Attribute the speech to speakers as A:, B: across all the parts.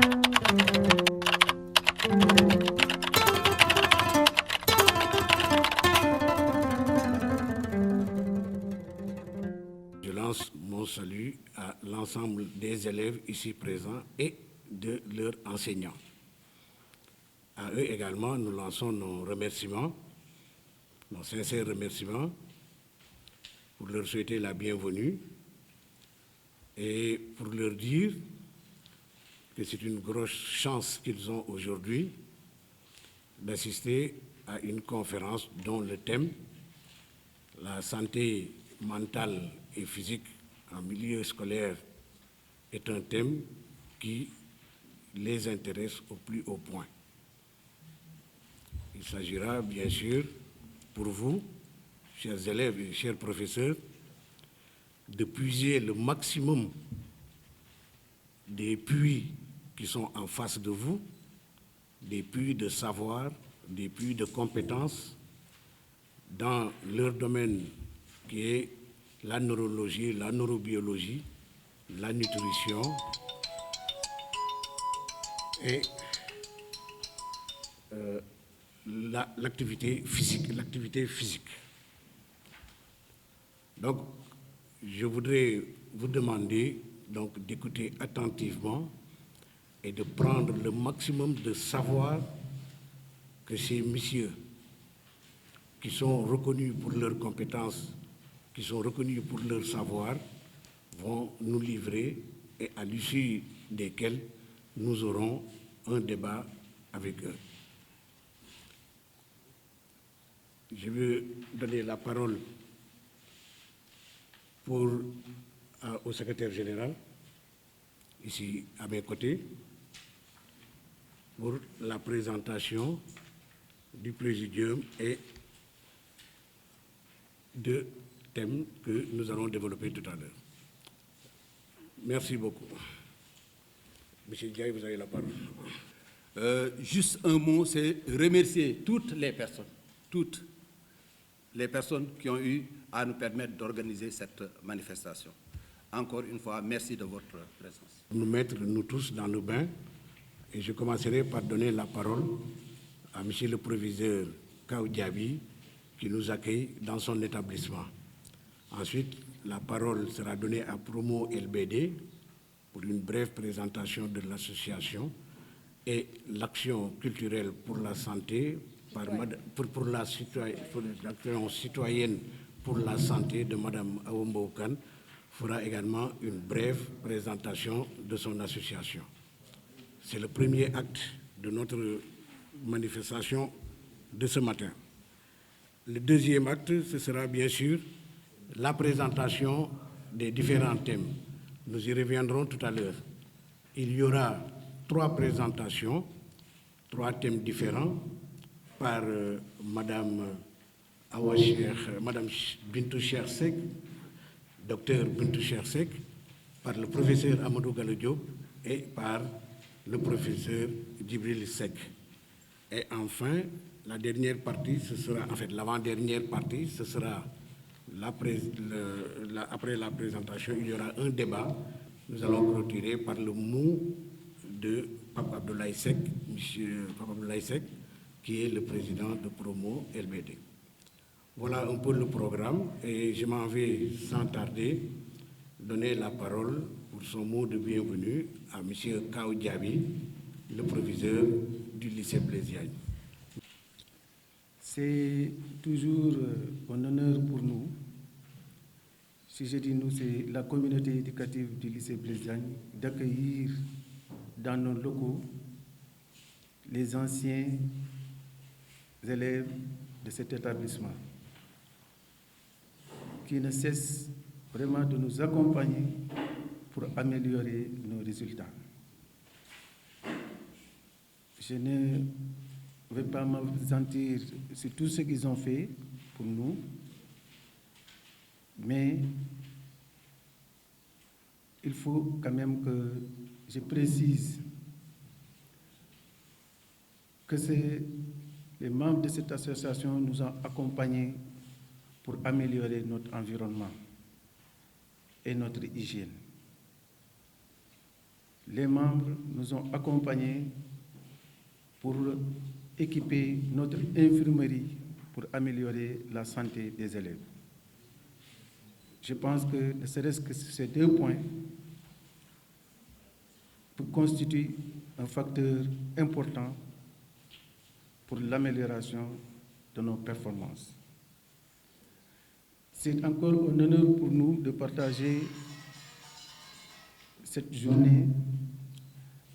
A: Je lance mon salut à l'ensemble des élèves ici présents et de leurs enseignants. À eux également, nous lançons nos remerciements, nos sincères remerciements, pour leur souhaiter la bienvenue et pour leur dire que c'est une grosse chance qu'ils ont aujourd'hui d'assister à une conférence dont le thème, la santé mentale et physique en milieu scolaire, est un thème qui les intéresse au plus haut point. Il s'agira bien sûr pour vous, chers élèves et chers professeurs, de puiser le maximum des puits qui sont en face de vous, des puits de savoir, des puits de compétences dans leur domaine qui est la neurologie, la neurobiologie, la nutrition et l'activité physique. Donc, je voudrais vous demander donc d'écouter attentivement et de prendre le maximum de savoir que ces messieurs qui sont reconnus pour leurs compétences, qui sont reconnus pour leur savoir, vont nous livrer et à l'issue desquels nous aurons un débat avec eux. Je veux donner la parole au secrétaire général, ici à mes côtés, pour la présentation du présidium et de thèmes que nous allons développer tout à l'heure. Merci beaucoup. Monsieur Diaye, vous avez la parole.
B: Juste un mot, c'est remercier toutes les personnes qui ont eu à nous permettre d'organiser cette manifestation. Encore une fois, merci de votre présence.
A: Nous mettre, nous tous, dans le bain, et je commencerai par donner la parole à monsieur le proviseur Kao Diaby, qui nous accueille dans son établissement. Ensuite, la parole sera donnée à Promo LBD pour une brève présentation de l'association et l'action culturelle pour la santé, pour l'action citoyenne pour la santé de Mme Awombo Kane fera également une brève présentation de son association. C'est le premier acte de notre manifestation de ce matin. Le deuxième acte, ce sera bien sûr la présentation des différents thèmes. Nous y reviendrons tout à l'heure. Il y aura 3 présentations, 3 thèmes différents par Madame Bintou Chersek, docteur Bintou Chersek, par le professeur Amadou Gallo Diop et par le professeur Djibril Seck. Et enfin, la dernière partie, ce sera, en fait, l'avant-dernière partie, ce sera, après la présentation, il y aura un débat. Nous allons clôturer par le mot de Pape Abdoulaye Seck, monsieur Pape Abdoulaye Seck, qui est le président de Promo LBD. Voilà un peu le programme et je m'en vais sans tarder donner la parole pour son mot de bienvenue à monsieur Kao Diaby, le proviseur du lycée Blaise Diagne.
C: C'est toujours un honneur pour nous. Si je dis nous, c'est la communauté éducative du lycée Blaise Diagne d'accueillir dans nos locaux les anciens élèves de cet établissement qui ne cessent vraiment de nous accompagner pour améliorer nos résultats. Je ne vais pas m'apesantir sur tout ce qu'ils ont fait pour nous, mais il faut quand même que je précise que les membres de cette association nous ont accompagnés pour améliorer notre environnement et notre hygiène. les membres nous ont accompagnés pour équiper notre infirmerie pour améliorer la santé des élèves. Je pense que ne serait-ce que ces 2 points constituent un facteur important pour l'amélioration de nos performances. C'est encore un honneur pour nous de partager cette journée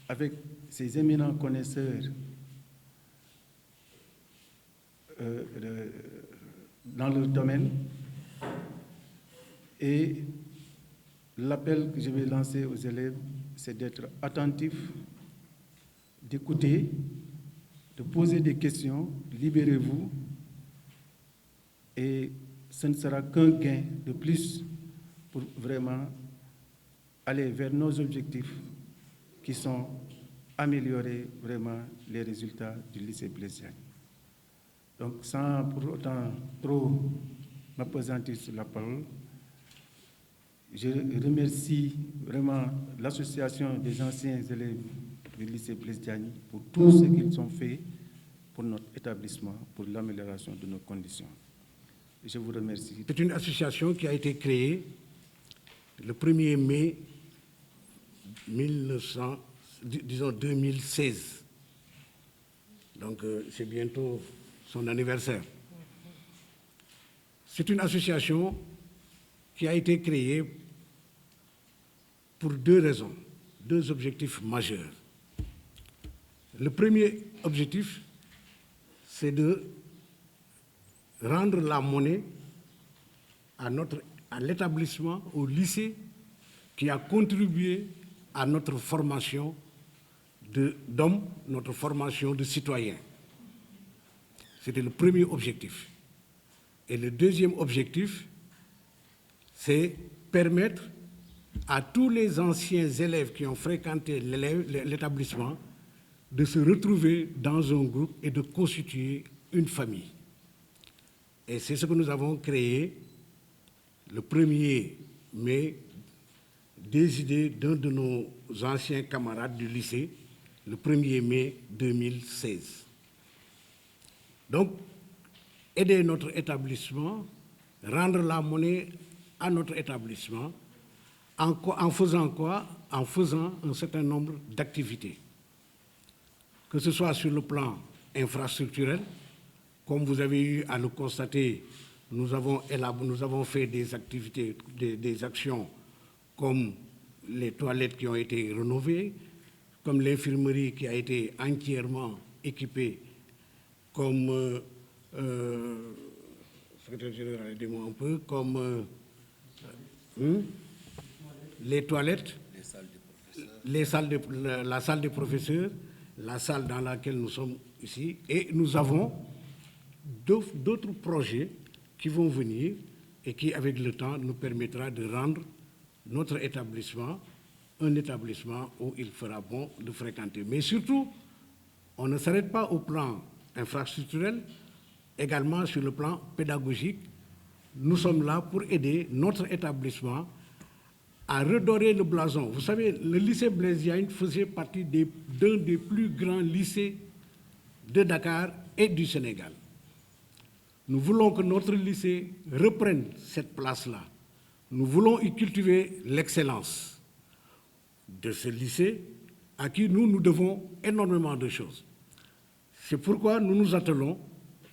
C: avec ces éminents connaisseurs dans leur domaine. Et l'appel que je vais lancer aux élèves, c'est d'être attentifs, d'écouter, de poser des questions, libérez-vous, et ce ne sera qu'un gain de plus pour vraiment aller vers nos objectifs qui sont améliorer vraiment les résultats du lycée Blaise Diagne. Donc, sans pour autant trop m'appesantir sur la parole, je remercie vraiment l'association des anciens élèves du lycée Blaise Diagne pour tout ce qu'ils ont fait pour notre établissement, pour l'amélioration de nos conditions. Je vous remercie.
A: C'est une association qui a été créée le 1er mai 2016. Donc, c'est bientôt son anniversaire. C'est une association qui a été créée pour 2 raisons, 2 objectifs majeurs. Le premier objectif, c'est de rendre la monnaie à l'établissement, au lycée, qui a contribué à notre formation d'hommes, notre formation de citoyens. C'était le premier objectif. Et le deuxième objectif, c'est permettre à tous les anciens élèves qui ont fréquenté l'établissement de se retrouver dans un groupe et de constituer une famille. Et c'est ce que nous avons créé le 1er mai, des idées d'un de nos anciens camarades du lycée, le 1er mai 2016. Donc, aider notre établissement, rendre la monnaie à notre établissement, en faisant quoi? En faisant un certain nombre d'activités. Que ce soit sur le plan infrastructurel, comme vous avez eu à le constater, nous avons fait des activités, des actions comme les toilettes qui ont été rénovées, comme l'infirmerie qui a été entièrement équipée, comme secrétaire général, aidez-moi un peu, comme les toilettes, la salle des professeurs, la salle dans laquelle nous sommes ici, et nous avons d'autres projets qui vont venir et qui, avec le temps, nous permettra de rendre notre établissement un établissement où il fera bon de fréquenter. Mais surtout, on ne s'arrête pas au plan infrastructurel, également sur le plan pédagogique. Nous sommes là pour aider notre établissement à redorer le blason. Vous savez, le lycée Blaise Diagne faisait partie d'un des plus grands lycées de Dakar et du Sénégal. Nous voulons que notre lycée reprenne cette place-là. Nous voulons y cultiver l'excellence de ce lycée à qui nous devons énormément de choses. C'est pourquoi nous nous attelons,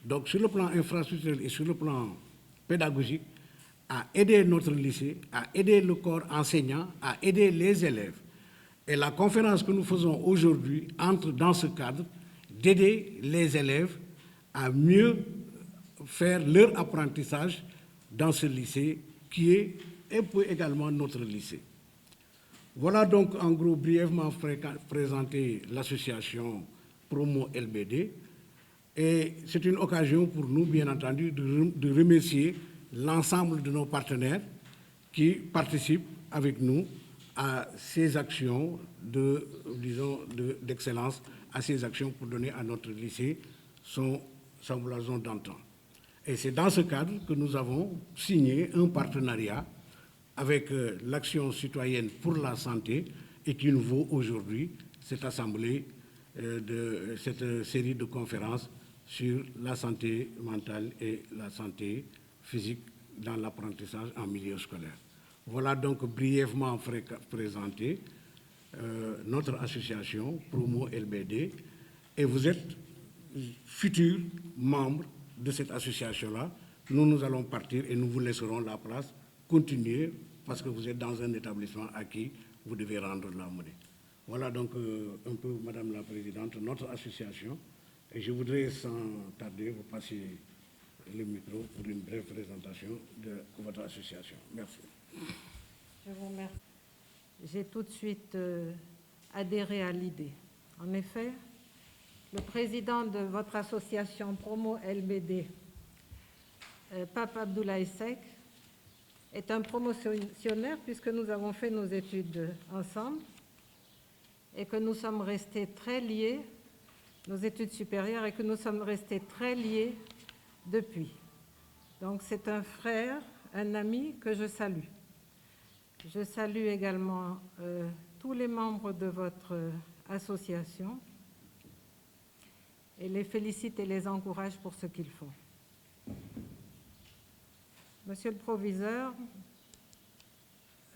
A: donc sur le plan infrastructurel et sur le plan pédagogique, à aider notre lycée, à aider le corps enseignant, à aider les élèves. Et la conférence que nous faisons aujourd'hui entre dans ce cadre d'aider les élèves à mieux faire leur apprentissage dans ce lycée qui est et peut également notre lycée. Voilà donc en gros brièvement présenter l'association Promo LBD et c'est une occasion pour nous bien entendu de remercier l'ensemble de nos partenaires qui participent avec nous à ces actions d'excellence, à ces actions pour donner à notre lycée son blason d'antan. Et c'est dans ce cadre que nous avons signé un partenariat avec l'Action citoyenne pour la santé et qui nous vaut aujourd'hui cette assemblée, de cette série de conférences sur la santé mentale et la santé physique dans l'apprentissage en milieu scolaire. Voilà donc brièvement présenté notre association Promo LBD, et vous êtes futurs membres de cette association-là. Nous allons partir et nous vous laisserons la place, continuer, parce que vous êtes dans un établissement à qui vous devez rendre la monnaie. Voilà donc un peu, Madame la Présidente, notre association. Et je voudrais sans tarder vous passer le micro pour une brève présentation de votre association. Merci.
D: Je vous remercie. J'ai tout de suite adhéré à l'idée. En effet, le président de votre association Promo LBD, Pape Abdoulaye Seck, est un promotionnaire puisque nous avons fait nos études ensemble et que nous sommes restés très liés, nos études supérieures, et que nous sommes restés très liés depuis. Donc c'est un frère, un ami que je salue. Je salue également tous les membres de votre association et les félicite et les encourage pour ce qu'ils font. Monsieur le proviseur,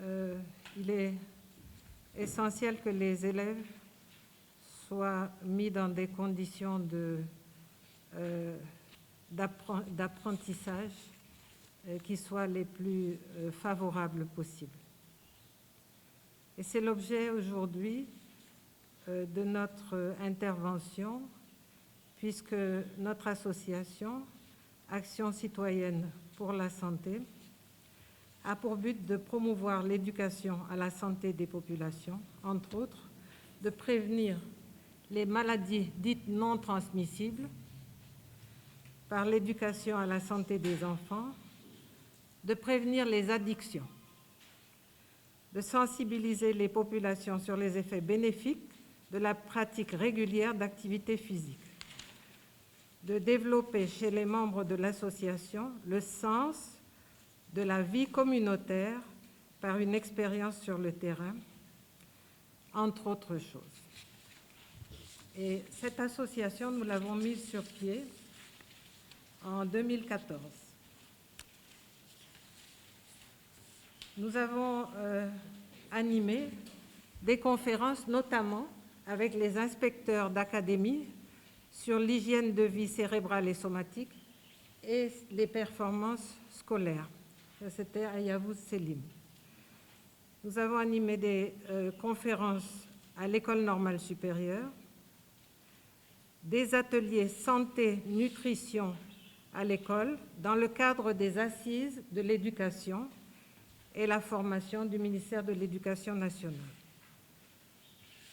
D: il est essentiel que les élèves soient mis dans des conditions d'apprentissage qui soient les plus favorables possibles. Et c'est l'objet aujourd'hui de notre intervention, puisque notre association, Action citoyenne pour la santé, a pour but de promouvoir l'éducation à la santé des populations, entre autres, de prévenir les maladies dites non transmissibles par l'éducation à la santé des enfants, de prévenir les addictions, de sensibiliser les populations sur les effets bénéfiques de la pratique régulière d'activité physique, de développer chez les membres de l'association le sens de la vie communautaire par une expérience sur le terrain, entre autres choses. Et cette association, nous l'avons mise sur pied en 2014. Nous avons animé des conférences, notamment avec les inspecteurs d'académie, sur l'hygiène de vie cérébrale et somatique et les performances scolaires. C'était à Yavuz Selim. Nous avons animé des conférences à l'École normale supérieure, des ateliers santé-nutrition à l'école dans le cadre des assises de l'éducation et la formation du ministère de l'Éducation nationale.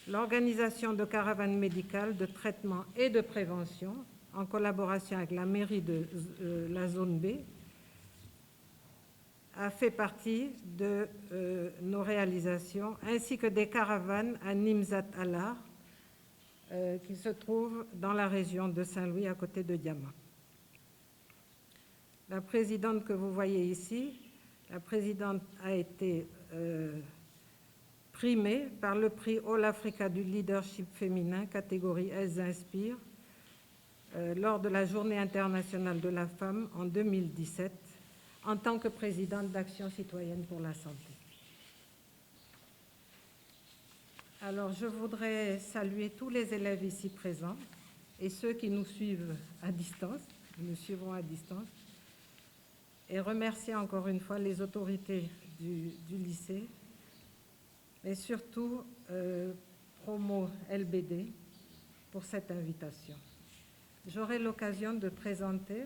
D: L'organisation de caravanes médicales de traitement et de prévention en collaboration avec la mairie de la zone B a fait partie de nos réalisations, ainsi que des caravanes à Nimzat Allah, qui se trouve dans la région de Saint-Louis, à côté de Diama. La présidente que vous voyez ici, la présidente a été primée par le prix All Africa du leadership féminin, catégorie S Inspire, lors de la Journée internationale de la femme en 2017, en tant que présidente d'Action citoyenne pour la santé. Alors, je voudrais saluer tous les élèves ici présents et ceux qui nous suivent à distance, qui nous suivront à distance, et remercier encore une fois les autorités du lycée, mais surtout Promo LBD pour cette invitation. J'aurai l'occasion de présenter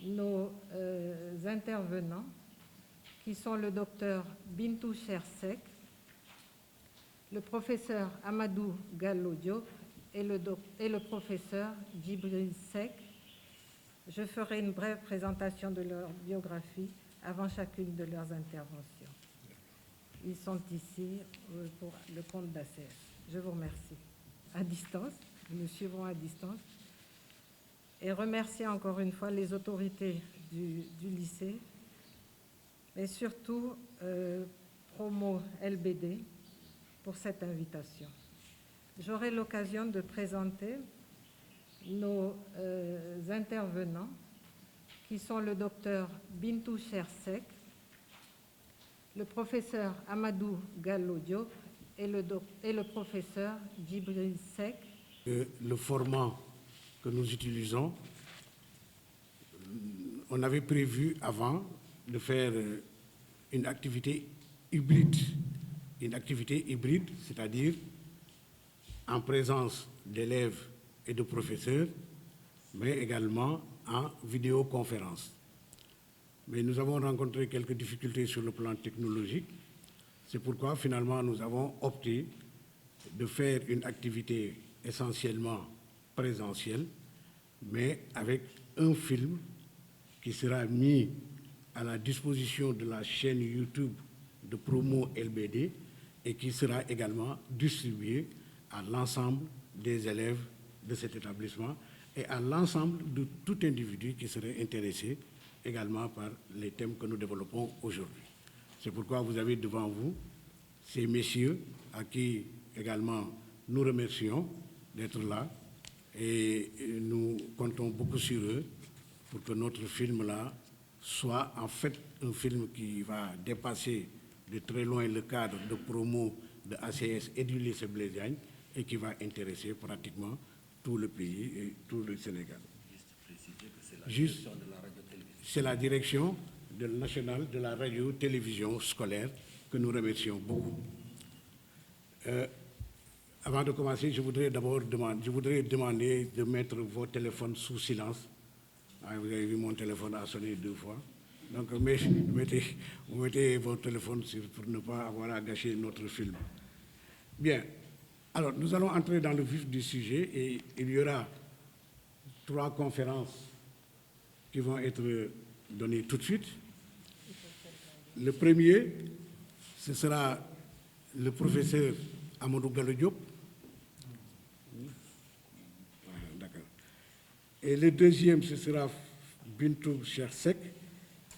D: nos intervenants, qui sont le docteur Bintou Chersek, le professeur Amadou Gallo Diop et le professeur Djibril Seck. Je ferai une brève présentation de leur biographie avant chacune de leurs interventions. Ils sont ici pour le compte d'ACS. Je vous remercie. À distance, nous suivrons à distance. Et remercier encore une fois les autorités du lycée, mais surtout Promo LBD pour cette invitation. J'aurai l'occasion de présenter nos intervenants, qui sont le docteur Bintou Chersek, le professeur Amadou Gallo Diop et le professeur Djibril Seck.
A: Le format que nous utilisons, on avait prévu avant de faire une activité hybride. Une activité hybride, c'est-à-dire en présence d'élèves et de professeurs, mais également en vidéoconférence. Mais nous avons rencontré quelques difficultés sur le plan technologique. C'est pourquoi finalement nous avons opté de faire une activité essentiellement présentielle, mais avec un film qui sera mis à la disposition de la chaîne YouTube de Promo LBD et qui sera également distribué à l'ensemble des élèves de cet établissement et à l'ensemble de tout individu qui serait intéressé également par les thèmes que nous développons aujourd'hui. C'est pourquoi vous avez devant vous ces messieurs à qui également nous remercions d'être là et nous comptons beaucoup sur eux pour que notre film-là soit en fait un film qui va dépasser de très loin le cadre de promo de ACS et du lycée Blaise Diagne et qui va intéresser pratiquement tout le pays et tout le Sénégal. Juste, c'est la direction nationale de la radio-télévision scolaire que nous remercions beaucoup. Avant de commencer, je voudrais demander de mettre vos téléphones sous silence. Ah, vous avez vu, mon téléphone a sonné 2 fois. Donc, vous mettez vos téléphones pour ne pas avoir à gâcher notre film. Bien. Alors, nous allons entrer dans le vif du sujet et il y aura 3 conférences qui vont être données tout de suite. Le premier, ce sera le professeur Amadou Gallo Diop. D'accord. Et le deuxième, ce sera Bintou Chersek.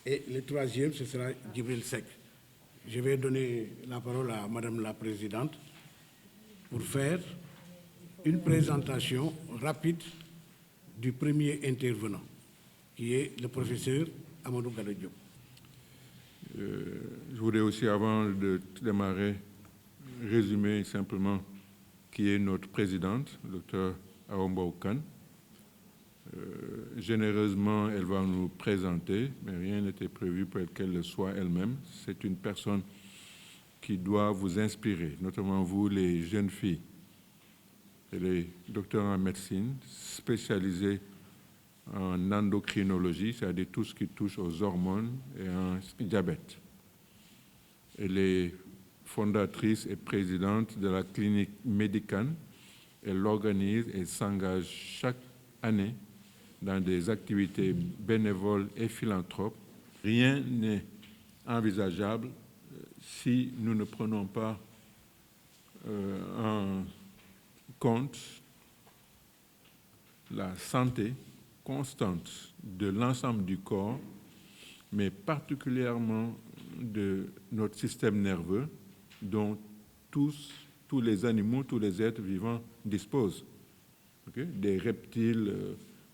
A: Et le troisième, ce sera Djibril Seck. Je vais donner la parole à Madame la Présidente pour faire une présentation rapide du premier intervenant, qui est le professeur Amadou Gallo Diop.
E: Je voudrais aussi, avant de démarrer, résumer simplement qui est notre présidente, le Dr Awa Mbow Kane. Généreusement, elle va nous présenter, mais rien n'était prévu pour qu'elle le soit elle-même. C'est une personne qui doit vous inspirer, notamment vous, les jeunes filles. Elle est docteur en médecine, spécialisée en endocrinologie, c'est-à-dire tout ce qui touche aux hormones et en diabète. Elle est fondatrice et présidente de la clinique Medican. Elle organise et s'engage chaque année dans des activités bénévoles et philanthropes. Rien n'est envisageable si nous ne prenons pas en compte la santé constante de l'ensemble du corps, mais particulièrement de notre système nerveux dont tous les animaux, tous les êtres vivants disposent. Okay? Des reptiles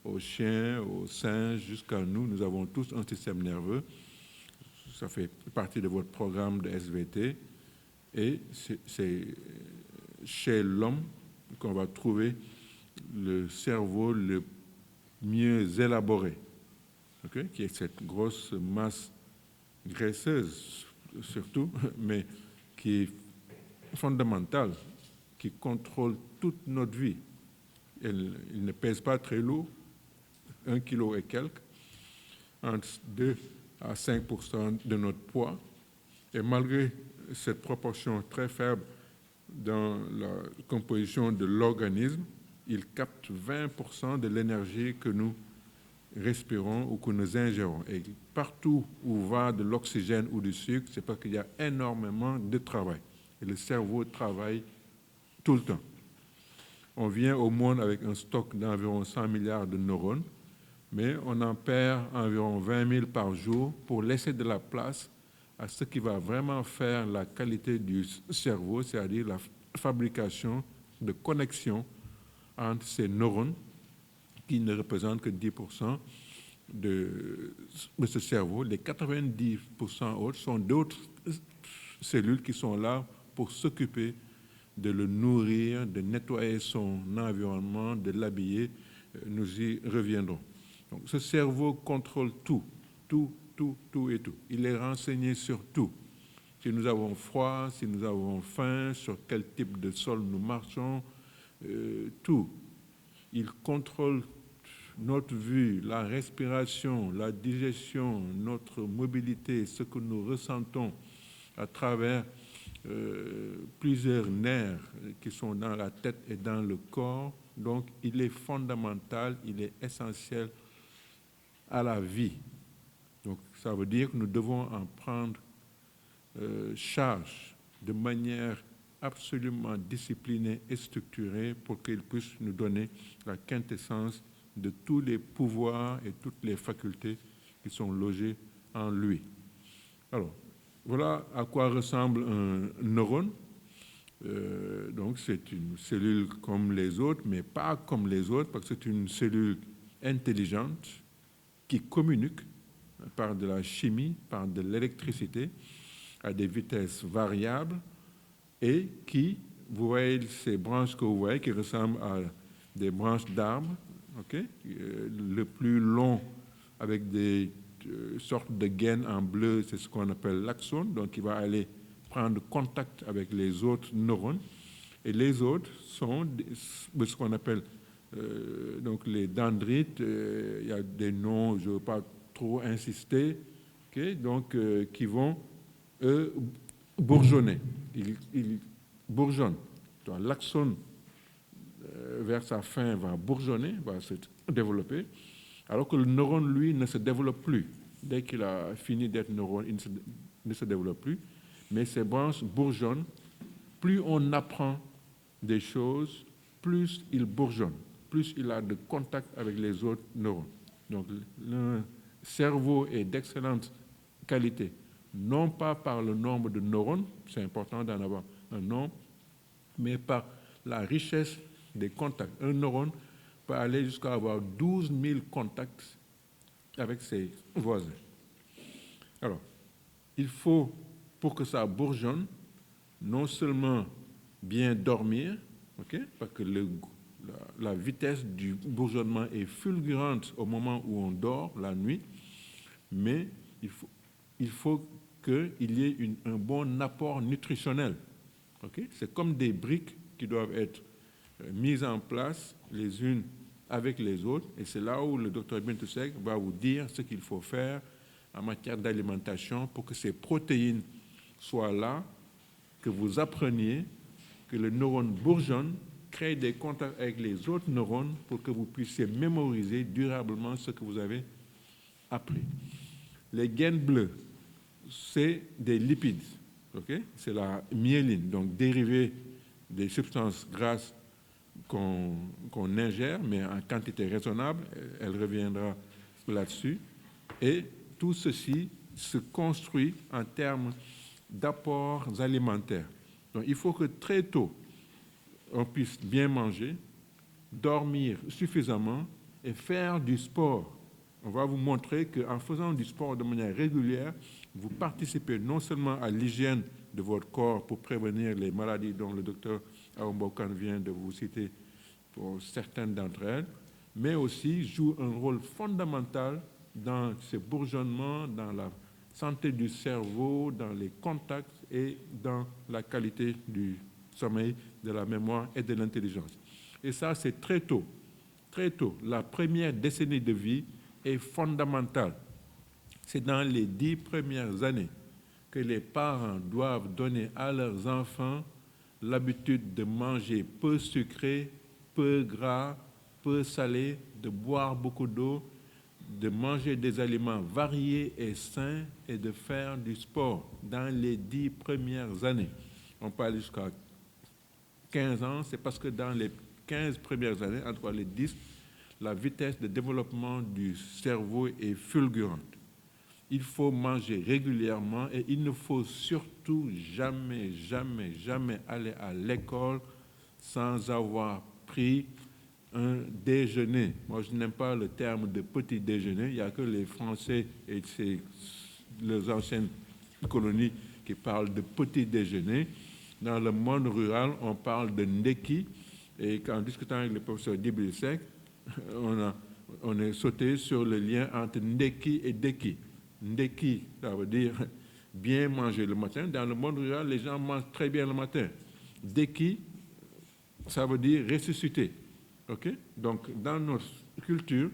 E: aux chiens, aux singes, jusqu'à nous, nous avons tous un système nerveux. Ça fait partie de votre programme de SVT. Et c'est chez l'homme qu'on va trouver le cerveau le mieux élaboré, okay? Qui est cette grosse masse graisseuse surtout, mais qui est fondamentale, qui contrôle toute notre vie. Il ne pèse pas très lourd, 1 kilo et quelques, entre 2 à 5% de notre poids. Et malgré cette proportion très faible dans la composition de l'organisme, il capte 20% de l'énergie que nous respirons ou que nous ingérons. Et partout où va de l'oxygène ou du sucre, c'est parce qu'il y a énormément de travail. Et le cerveau travaille tout le temps. On vient au monde avec un stock d'environ 100 milliards de neurones, mais on en perd environ 20 000 par jour pour laisser de la place à ce qui va vraiment faire la qualité du cerveau, c'est-à-dire la fabrication de connexions entre ces neurones qui ne représentent que 10% de ce cerveau. Les 90% autres sont d'autres cellules qui sont là pour s'occuper de le nourrir, de nettoyer son environnement, de l'habiller. Nous y reviendrons. Donc, ce cerveau contrôle tout. Il est renseigné sur tout. Si nous avons froid, si nous avons faim, sur quel type de sol nous marchons, tout. Il contrôle notre vue, la respiration, la digestion, notre mobilité, ce que nous ressentons à travers plusieurs nerfs qui sont dans la tête et dans le corps. Donc, il est fondamental, il est essentiel à la vie. Donc, ça veut dire que nous devons en prendre charge de manière absolument disciplinée et structurée pour qu'il puisse nous donner la quintessence de tous les pouvoirs et toutes les facultés qui sont logées en lui. Alors, voilà à quoi ressemble un neurone. Donc, c'est une cellule comme les autres, mais pas comme les autres, parce que c'est une cellule intelligente qui communique par de la chimie, par de l'électricité, à des vitesses variables, et qui, vous voyez ces branches que vous voyez, qui ressemblent à des branches d'arbres, okay? Le plus long avec des sortes de gaines en bleu, c'est ce qu'on appelle l'axone, donc il va aller prendre contact avec les autres neurones, et les autres sont ce qu'on appelle donc les dendrites. Il y a des noms, je ne veux pas trop insister, okay? Donc qui vont bourgeonner. Ils bourgeonnent. L'axone vers sa fin va bourgeonner, va se développer, alors que le neurone, lui, ne se développe plus. Dès qu'il a fini d'être neurone, il ne se développe plus, mais ces branches bourgeonnent. Plus on apprend des choses, plus il bourgeonne, plus il a de contact avec les autres neurones. Donc, le cerveau est d'excellente qualité, non pas par le nombre de neurones, c'est important d'en avoir un nombre, mais par la richesse des contacts. Un neurone peut aller jusqu'à avoir 12 000 contacts avec ses voisins. Alors, il faut, pour que ça bourgeonne, non seulement bien dormir, okay, parce que la vitesse du bourgeonnement est fulgurante au moment où on dort, la nuit, mais il faut qu'il y ait un bon apport nutritionnel. Okay? C'est comme des briques qui doivent être mises en place les unes avec les autres, et c'est là où le docteur Bintou Seck va vous dire ce qu'il faut faire en matière d'alimentation pour que ces protéines soient là, que vous appreniez, que le neurone bourgeonne, crée des contacts avec les autres neurones pour que vous puissiez mémoriser durablement ce que vous avez appris. Les gaines bleues, c'est des lipides, okay? C'est la myéline, donc dérivée des substances grasses qu'on ingère, mais en quantité raisonnable, elle reviendra là-dessus. Et tout ceci se construit en termes d'apports alimentaires. Donc il faut que très tôt, on puisse bien manger, dormir suffisamment et faire du sport. On va vous montrer qu'en faisant du sport de manière régulière, vous participez non seulement à l'hygiène de votre corps pour prévenir les maladies dont le docteur Aombokan vient de vous citer pour certaines d'entre elles, mais aussi joue un rôle fondamental dans ce bourgeonnement, dans la santé du cerveau, dans les contacts et dans la qualité du sommeil, de la mémoire et de l'intelligence. Et ça, c'est très tôt. Très tôt. La première décennie de vie est fondamentale. C'est dans les 10 premières années que les parents doivent donner à leurs enfants l'habitude de manger peu sucré, peu gras, peu salé, de boire beaucoup d'eau, de manger des aliments variés et sains et de faire du sport dans les 10 premières années. On peut aller jusqu'à 15 ans, c'est parce que dans les 15 premières années, entre les 10, la vitesse de développement du cerveau est fulgurante. Il faut manger régulièrement et il ne faut surtout jamais aller à l'école sans avoir pris un déjeuner. Moi, je n'aime pas le terme de petit déjeuner. Il n'y a que les Français et les anciennes colonies qui parlent de petit déjeuner. Dans le monde rural, on parle de ndeki. Et en discutant avec le professeur Djibril Seck, on est sauté sur le lien entre ndeki et deki. Ndeki, ça veut dire bien manger le matin. Dans le monde rural, les gens mangent très bien le matin. Deki, ça veut dire ressusciter. OK? Donc, dans notre culture,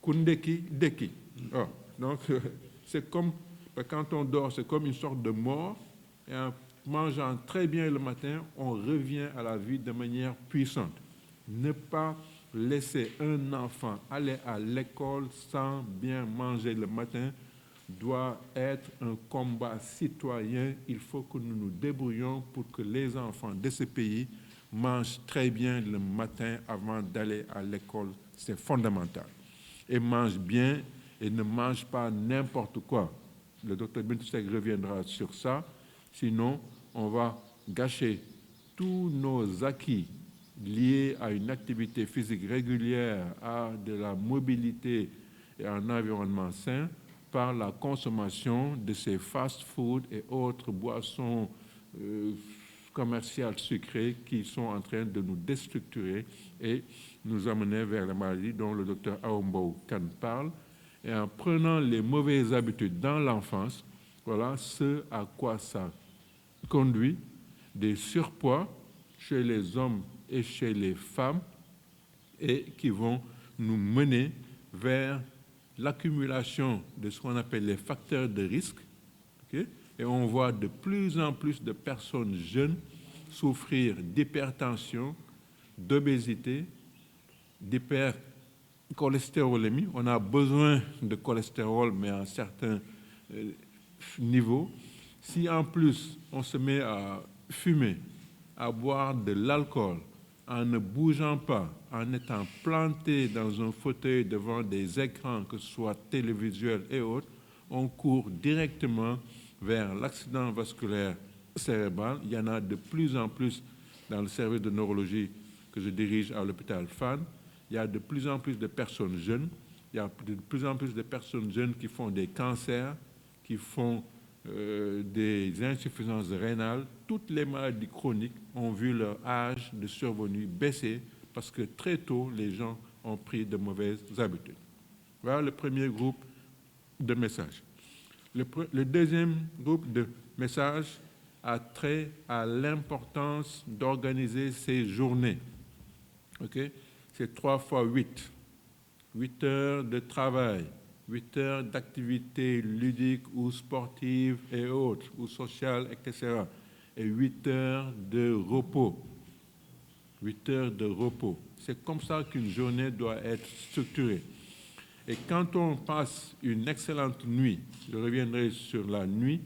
E: kundeki, deki. Oh, donc, c'est comme, quand on dort, c'est comme une sorte de mort. Et en mangeant très bien le matin, on revient à la vie de manière puissante. Ne pas laisser un enfant aller à l'école sans bien manger le matin doit être un combat citoyen. Il faut que nous nous débrouillions pour que les enfants de ce pays mangent très bien le matin avant d'aller à l'école. C'est fondamental. Et mangent bien et ne mangent pas n'importe quoi. Le docteur Bintou Seck reviendra sur ça. Sinon, on va gâcher tous nos acquis liés à une activité physique régulière, à de la mobilité et à un environnement sain par la consommation de ces fast-foods et autres boissons commerciales sucrées qui sont en train de nous déstructurer et nous amener vers la maladie dont le docteur Aoumbo Kane parle. Et en prenant les mauvaises habitudes dans l'enfance, voilà ce à quoi ça conduit: des surpoids chez les hommes et chez les femmes, et qui vont nous mener vers l'accumulation de ce qu'on appelle les facteurs de risque. Okay? Et on voit de plus en plus de personnes jeunes souffrir d'hypertension, d'obésité, d'hypercholestérolémie. On a besoin de cholestérol, mais à un certain niveau. Si en plus on se met à fumer, à boire de l'alcool, en ne bougeant pas, en étant planté dans un fauteuil devant des écrans, que ce soit télévisuels et autres, on court directement vers l'accident vasculaire cérébral. Il y en a de plus en plus dans le service de neurologie que je dirige à l'hôpital Fann. Il y a de plus en plus de personnes jeunes. Il y a de plus en plus de personnes jeunes qui font des cancers, qui font des insuffisances rénales. Toutes les maladies chroniques ont vu leur âge de survenue baisser parce que très tôt, les gens ont pris de mauvaises habitudes. Voilà le premier groupe de messages. Le deuxième groupe de messages a trait à l'importance d'organiser ces journées. Okay? C'est 3 fois 8. 8 heures de travail, 8 heures d'activités ludiques ou sportives et autres, ou sociales, etc. Et 8 heures de repos. 8 heures de repos. C'est comme ça qu'une journée doit être structurée. Et quand on passe une excellente nuit, je reviendrai sur la nuit,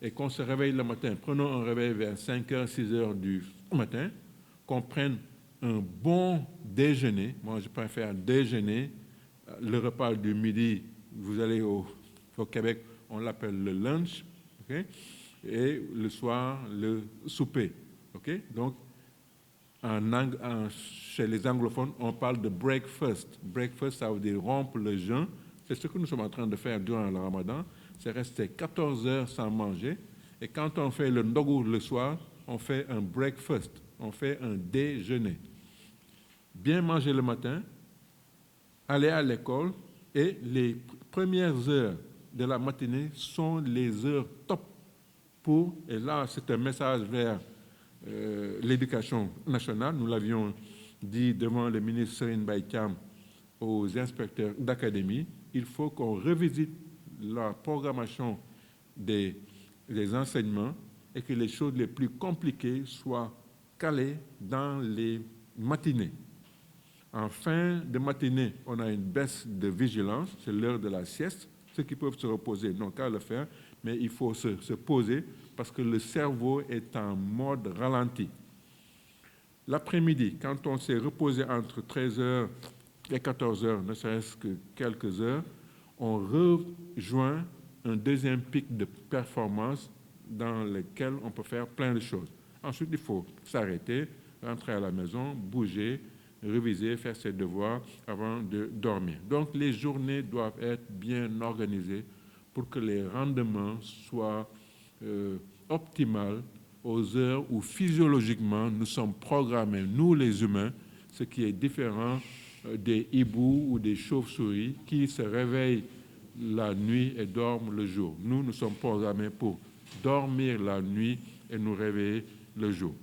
E: et qu'on se réveille le matin, prenons un réveil vers 5h, 6h du matin, qu'on prenne un bon déjeuner. Moi, je préfère déjeuner. Le repas du midi, vous allez au Québec, on l'appelle le lunch, okay? Et le soir, le souper. Okay? Donc, chez les anglophones, on parle de breakfast. Breakfast, ça veut dire rompre le jeûne. C'est ce que nous sommes en train de faire durant le ramadan. C'est rester 14 heures sans manger. Et quand on fait le ndogu le soir, on fait un breakfast. On fait un déjeuner. Bien manger le matin, aller à l'école, et les premières heures de la matinée sont les heures top pour, et là c'est un message vers l'éducation nationale, nous l'avions dit devant le ministre Serine Mbaye Thiam aux inspecteurs d'académie, il faut qu'on revisite la programmation des enseignements et que les choses les plus compliquées soient calées dans les matinées. En fin de matinée, on a une baisse de vigilance, c'est l'heure de la sieste. Ceux qui peuvent se reposer n'ont qu'à le faire, mais il faut se poser parce que le cerveau est en mode ralenti. L'après-midi, quand on s'est reposé entre 13h et 14h, ne serait-ce que quelques heures, on rejoint un deuxième pic de performance dans lequel on peut faire plein de choses. Ensuite, il faut s'arrêter, rentrer à la maison, bouger, réviser, faire ses devoirs avant de dormir. Donc, les journées doivent être bien organisées pour que les rendements soient optimaux aux heures où physiologiquement nous sommes programmés, nous les humains, ce qui est différent des hiboux ou des chauves-souris qui se réveillent la nuit et dorment le jour. Nous sommes programmés pour dormir la nuit et nous réveiller le jour.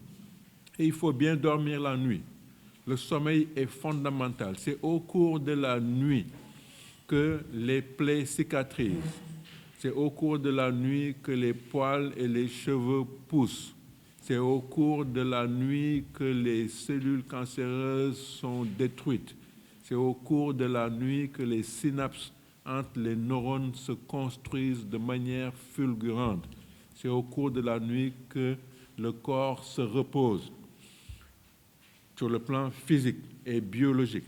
E: Et il faut bien dormir la nuit. Le sommeil est fondamental. C'est au cours de la nuit que les plaies cicatrisent. C'est au cours de la nuit que les poils et les cheveux poussent. C'est au cours de la nuit que les cellules cancéreuses sont détruites. C'est au cours de la nuit que les synapses entre les neurones se construisent de manière fulgurante. C'est au cours de la nuit que le corps se repose sur le plan physique et biologique.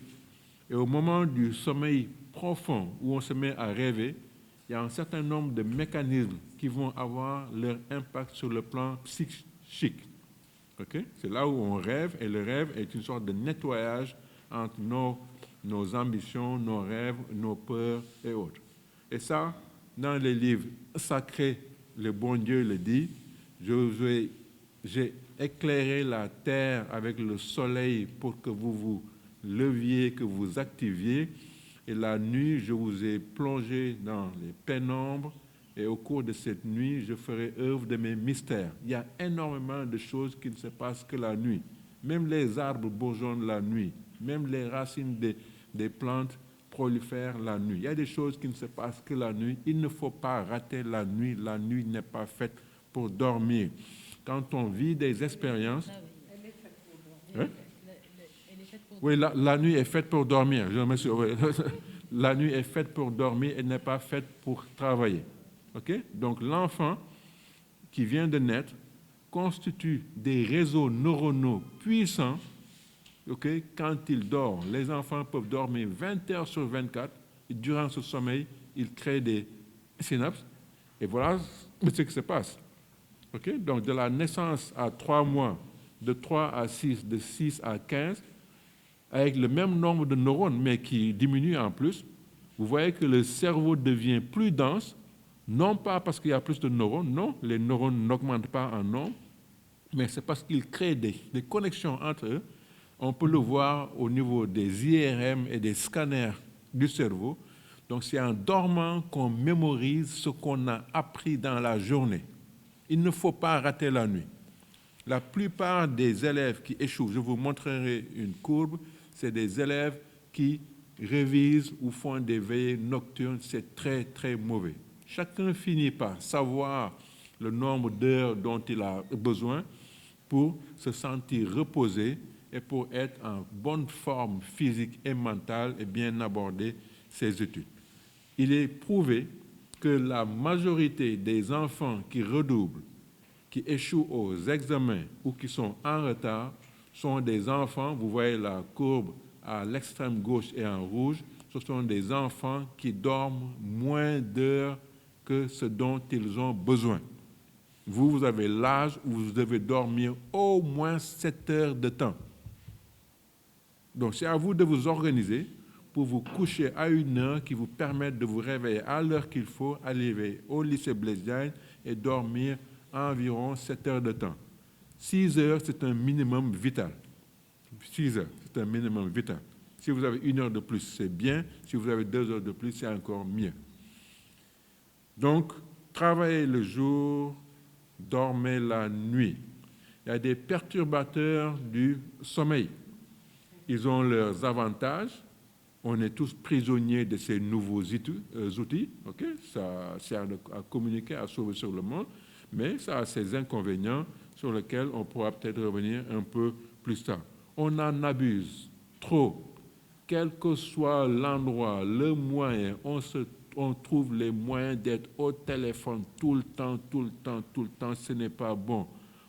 E: Et au moment du sommeil profond où on se met à rêver, il y a un certain nombre de mécanismes qui vont avoir leur impact sur le plan psychique. Okay? C'est là où on rêve, et le rêve est une sorte de nettoyage entre nos ambitions, nos rêves, nos peurs et autres. Et ça, dans les livres sacrés, le bon Dieu le dit, j'ai éclairé la terre avec le soleil pour que vous vous leviez, que vous activiez, et la nuit, je vous ai plongé dans les pénombres, et au cours de cette nuit, je ferai œuvre de mes mystères. Il y a énormément de choses qui ne se passent que la nuit. Même les arbres bourgeonnent la nuit. Même les racines des plantes prolifèrent la nuit. Il y a des choses qui ne se passent que la nuit. Il ne faut pas rater la nuit. La nuit n'est pas faite pour dormir. Quand on vit des expériences...
F: Elle est faite pour dormir.
E: Hein? Oui, la nuit est faite pour dormir. Je me suis... La nuit est faite pour dormir, elle n'est pas faite pour travailler. Okay? Donc l'enfant qui vient de naître constitue des réseaux neuronaux puissants. Okay? Quand il dort, les enfants peuvent dormir 20 heures sur 24. Et durant ce sommeil, ils créent des synapses. Et voilà ce qui se passe. Okay? Donc de la naissance à 3 mois, de 3 à 6, de 6 à 15, avec le même nombre de neurones, mais qui diminue en plus, vous voyez que le cerveau devient plus dense, non pas parce qu'il y a plus de neurones, non, les neurones n'augmentent pas en nombre, mais c'est parce qu'ils créent des connexions entre eux. On peut le voir au niveau des IRM et des scanners du cerveau. Donc c'est en dormant qu'on mémorise ce qu'on a appris dans la journée. Il ne faut pas rater la nuit. La plupart des élèves qui échouent, je vous montrerai une courbe, c'est des élèves qui révisent ou font des veillées nocturnes. C'est très, très mauvais. Chacun finit par savoir le nombre d'heures dont il a besoin pour se sentir reposé et pour être en bonne forme physique et mentale et bien aborder ses études. Il est prouvé que la majorité des enfants qui redoublent, qui échouent aux examens ou qui sont en retard, sont des enfants, vous voyez la courbe à l'extrême gauche et en rouge, ce sont des enfants qui dorment moins d'heures que ce dont ils ont besoin. Vous avez l'âge où vous devez dormir au moins 7 heures de temps. Donc c'est à vous de vous organiser pour vous coucher à une heure qui vous permette de vous réveiller à l'heure qu'il faut, aller au lycée Blaise Diagne et dormir environ 7 heures de temps. 6 heures, c'est un minimum vital. 6 heures, c'est un minimum vital. Si vous avez 1 heure de plus, c'est bien. Si vous avez 2 heures de plus, c'est encore mieux. Donc, travaillez le jour, dormez la nuit. Il y a des perturbateurs du sommeil. Ils ont leurs avantages. On est tous prisonniers de ces nouveaux outils. Okay? Ça sert à communiquer, à sauver sur le monde. Mais ça a ses inconvénients sur lesquels on pourra peut-être revenir un peu plus tard. On en abuse trop. Quel que soit l'endroit, le moyen, on trouve les moyens d'être au téléphone tout le temps. Ce n'est pas bon.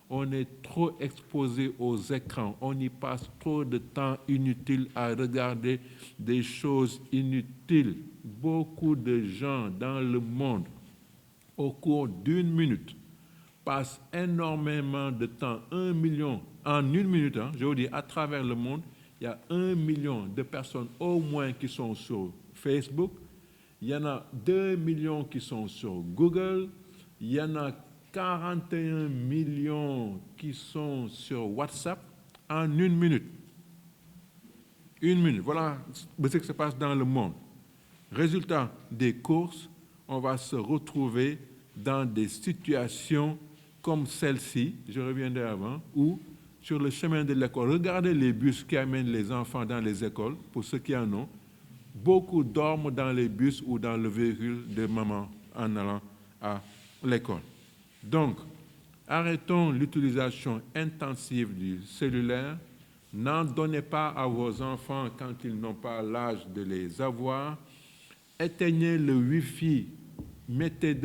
E: On est trop exposé aux écrans. On y passe trop de temps inutile à regarder des choses inutiles. Beaucoup de gens dans le monde, au cours d'une minute, passent énormément de temps. 1 million, en une minute, je vous dis, à travers le monde, il y a 1 million de personnes au moins qui sont sur Facebook. Il y en a 2 millions qui sont sur Google. Il y en a 41 millions qui sont sur WhatsApp en une minute. Une minute. Voilà ce qui se passe dans le monde. Résultat des courses, on va se retrouver dans des situations comme celle-ci, je reviendrai avant, où sur le chemin de l'école, regardez les bus qui amènent les enfants dans les écoles, pour ceux qui en ont. Beaucoup dorment dans les bus ou dans le véhicule de maman en allant à l'école. Donc, arrêtons l'utilisation intensive du cellulaire. N'en donnez pas à vos enfants quand ils n'ont pas l'âge de les avoir. Éteignez le Wi-Fi. Mettez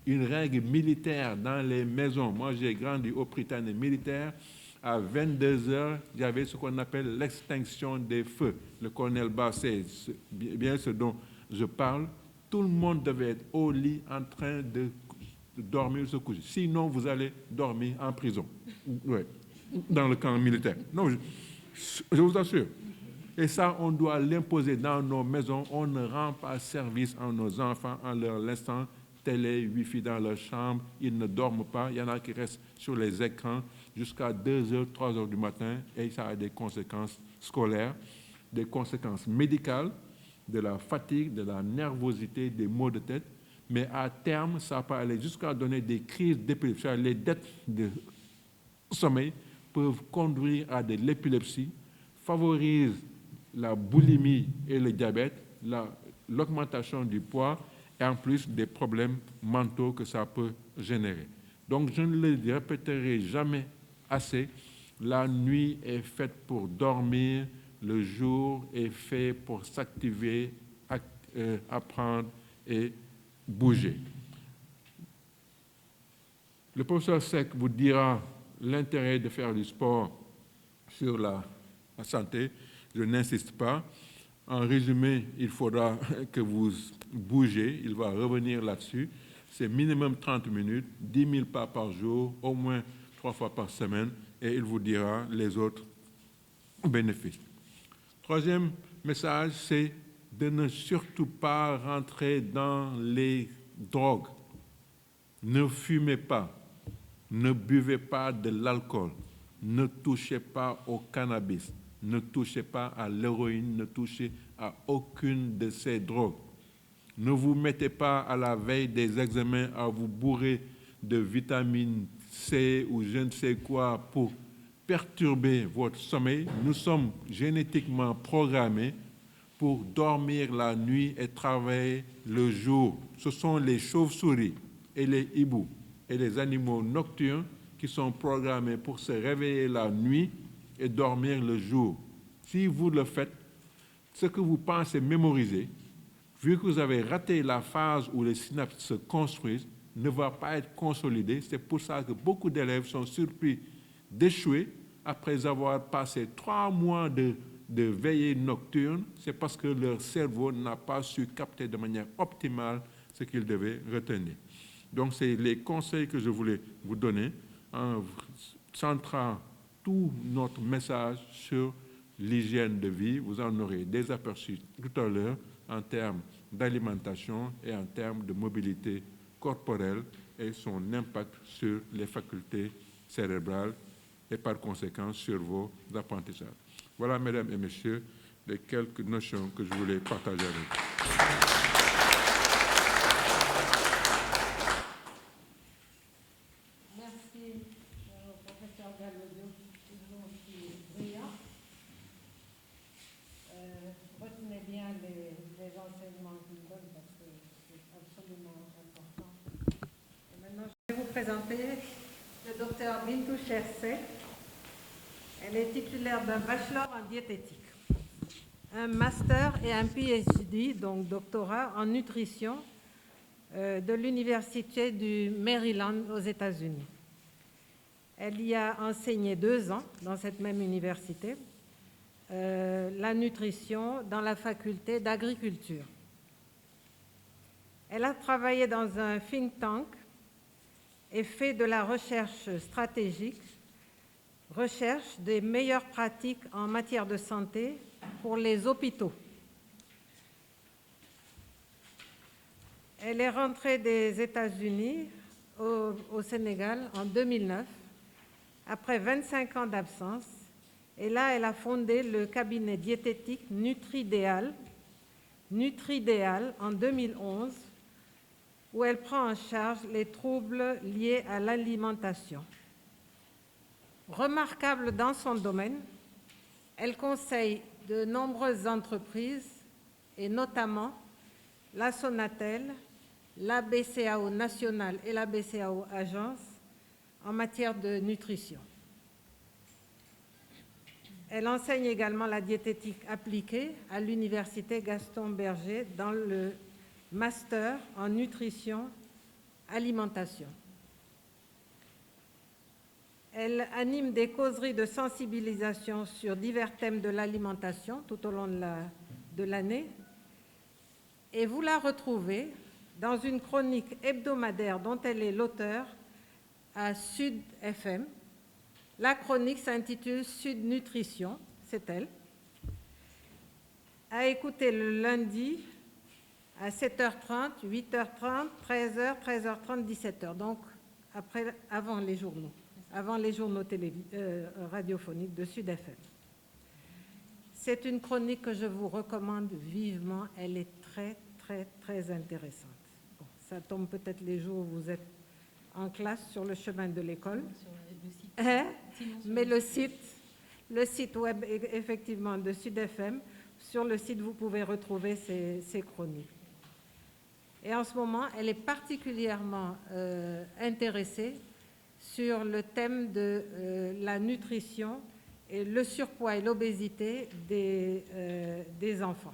E: une règle militaire dans les maisons. Moi, j'ai grandi au Britannique militaire. À 22 heures, il y avait ce qu'on appelle l'extinction des feux. Le colonel Basset, bien ce dont je parle. Tout le monde devait être au lit en train de dormir, se coucher. Sinon, vous allez dormir en prison. Ouais, dans le camp militaire. Non, je vous assure. Et ça, on doit l'imposer dans nos maisons. On ne rend pas service à nos enfants en leur laissant télé, Wi-Fi dans leur chambre. Ils ne dorment pas. Il y en a qui restent sur les écrans jusqu'à 2 heures, 3 heures du matin. Et ça a des conséquences scolaires, des conséquences médicales, de la fatigue, de la nervosité, des maux de tête. Mais à terme, ça peut aller jusqu'à donner des crises d'épilepsie. Les dettes de sommeil peuvent conduire à de l'épilepsie, favorisent la boulimie et le diabète, l'augmentation du poids et en plus des problèmes mentaux que ça peut générer. Donc, je ne le répéterai jamais assez, la nuit est faite pour dormir, le jour est fait pour s'activer, apprendre et bouger. Le professeur Seck vous dira l'intérêt de faire du sport sur la santé. Je n'insiste pas. En résumé, il faudra que vous bougez. Il va revenir là-dessus. C'est minimum 30 minutes, 10 000 pas par jour, au moins 3 fois par semaine, et il vous dira les autres bénéfices. Troisième message, c'est de ne surtout pas rentrer dans les drogues. Ne fumez pas, ne buvez pas de l'alcool, ne touchez pas au cannabis, ne touchez pas à l'héroïne, ne touchez à aucune de ces drogues. Ne vous mettez pas à la veille des examens à vous bourrer de vitamine C ou je ne sais quoi pour perturber votre sommeil. Nous sommes génétiquement programmés pour dormir la nuit et travailler le jour. Ce sont les chauves-souris et les hiboux et les animaux nocturnes qui sont programmés pour se réveiller la nuit et dormir le jour. Si vous le faites, ce que vous pensez mémoriser, vu que vous avez raté la phase où les synapses se construisent, ne va pas être consolidé. C'est pour ça que beaucoup d'élèves sont surpris d'échouer après avoir passé 3 mois de veillée nocturne. C'est parce que leur cerveau n'a pas su capter de manière optimale ce qu'il devait retenir. Donc, c'est les conseils que je voulais vous donner en centrant tout notre message sur l'hygiène de vie. Vous en aurez des aperçus tout à l'heure en termes d'alimentation et en termes de mobilité corporelle et son impact sur les facultés cérébrales et par conséquent sur vos apprentissages. Voilà, mesdames et messieurs, les quelques notions que je voulais partager avec vous.
D: Merci, professeur Gallo, toujours aussi brillant. Retenez bien les enseignements qu'il donne parce que c'est absolument important. Et maintenant, je vais vous présenter le docteur Bintou Chersey. Elle est titulaire d'un bachelor en diététique, un master et un PhD, donc doctorat en nutrition de l'Université du Maryland aux États-Unis. Elle y a enseigné 2 ans dans cette même université, la nutrition dans la faculté d'agriculture. Elle a travaillé dans un think tank et fait de la recherche stratégique, recherche des meilleures pratiques en matière de santé pour les hôpitaux. Elle est rentrée des États-Unis au Sénégal en 2009, après 25 ans d'absence, et là, elle a fondé le cabinet diététique Nutridéal en 2011, où elle prend en charge les troubles liés à l'alimentation. Remarquable dans son domaine, elle conseille de nombreuses entreprises, et notamment la Sonatel, la BCAO nationale et la BCAO agence en matière de nutrition. Elle enseigne également la diététique appliquée à l'université Gaston Berger dans le master en nutrition alimentation. Elle anime des causeries de sensibilisation sur divers thèmes de l'alimentation tout au long de l'année. Et vous la retrouvez dans une chronique hebdomadaire dont elle est l'auteur à Sud FM. La chronique s'intitule Sud Nutrition, c'est elle. À écouter le lundi à 7h30, 8h30, 13h, 13h30, 17h, donc avant les journaux radiophoniques de Sud FM. C'est une chronique que je vous recommande vivement, elle est très, très, très intéressante. Bon, ça tombe peut-être les jours où vous êtes en classe sur le chemin de l'école. Mais le site web effectivement de Sud FM, sur le site vous pouvez retrouver ces chroniques. Et en ce moment, elle est particulièrement intéressée sur le thème de la nutrition et le surpoids et l'obésité des enfants.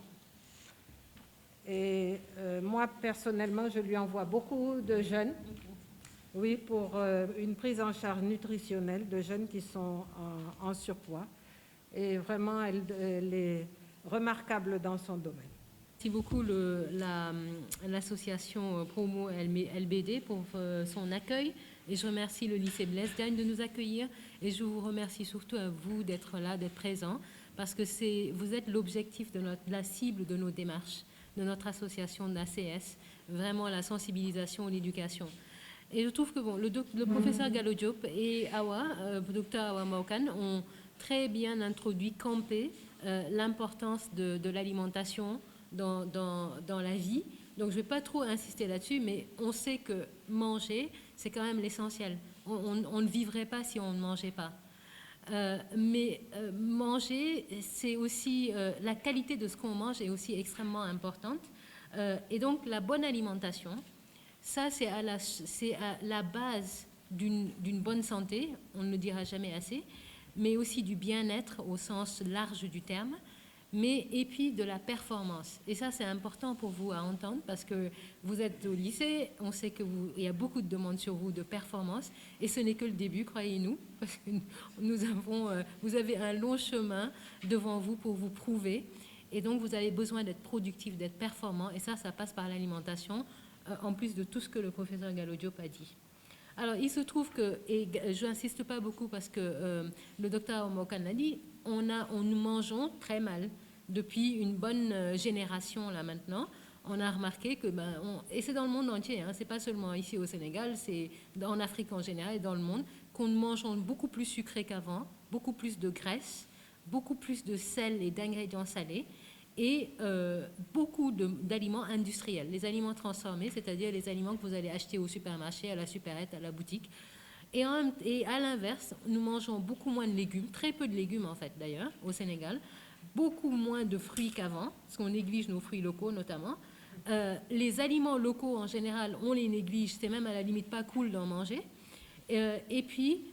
D: Et moi, personnellement, je lui envoie beaucoup de jeunes, oui, pour une prise en charge nutritionnelle de jeunes qui sont en surpoids. Et vraiment, elle est remarquable dans son domaine.
G: Merci beaucoup l'association Promo LBD pour son accueil. Et je remercie le lycée Blaise Diagne de nous accueillir. Et je vous remercie surtout à vous d'être là, d'être présents, parce que vous êtes l'objectif de la cible de nos démarches, de notre association d'ACS, vraiment la sensibilisation et l'éducation. Et je trouve que le professeur Gallo Diop et Dr Awa Maokan ont très bien introduit, campé l'importance de l'alimentation dans la vie. Donc je ne vais pas trop insister là-dessus, mais on sait que manger, c'est quand même l'essentiel. On ne vivrait pas si on ne mangeait pas. Mais manger, c'est aussi la qualité de ce qu'on mange est aussi extrêmement importante. Et donc la bonne alimentation, ça c'est à la base d'une bonne santé, on ne le dira jamais assez, mais aussi du bien-être au sens large du terme, et puis de la performance. Et ça, c'est important pour vous à entendre parce que vous êtes au lycée, on sait qu'il y a beaucoup de demandes sur vous de performance et ce n'est que le début, croyez-nous, parce que vous avez un long chemin devant vous pour vous prouver et donc vous avez besoin d'être productif, d'être performant et ça passe par l'alimentation en plus de tout ce que le professeur Gallo Diop a dit. Alors, il se trouve que, et je n'insiste pas beaucoup parce que le docteur Mokan l'a dit, nous mangeons très mal depuis une bonne génération là maintenant. On a remarqué que, et c'est dans le monde entier, hein, c'est pas seulement ici au Sénégal, c'est en Afrique en général et dans le monde, qu'on mange beaucoup plus sucré qu'avant, beaucoup plus de graisse, beaucoup plus de sel et d'ingrédients salés et beaucoup d'aliments industriels, les aliments transformés, c'est-à-dire les aliments que vous allez acheter au supermarché, à la supérette, à la boutique. Et à l'inverse, nous mangeons beaucoup moins de légumes, très peu de légumes en fait d'ailleurs au Sénégal, beaucoup moins de fruits qu'avant, parce qu'on néglige nos fruits locaux notamment. Les aliments locaux en général, on les néglige, c'est même à la limite pas cool d'en manger. Et puis,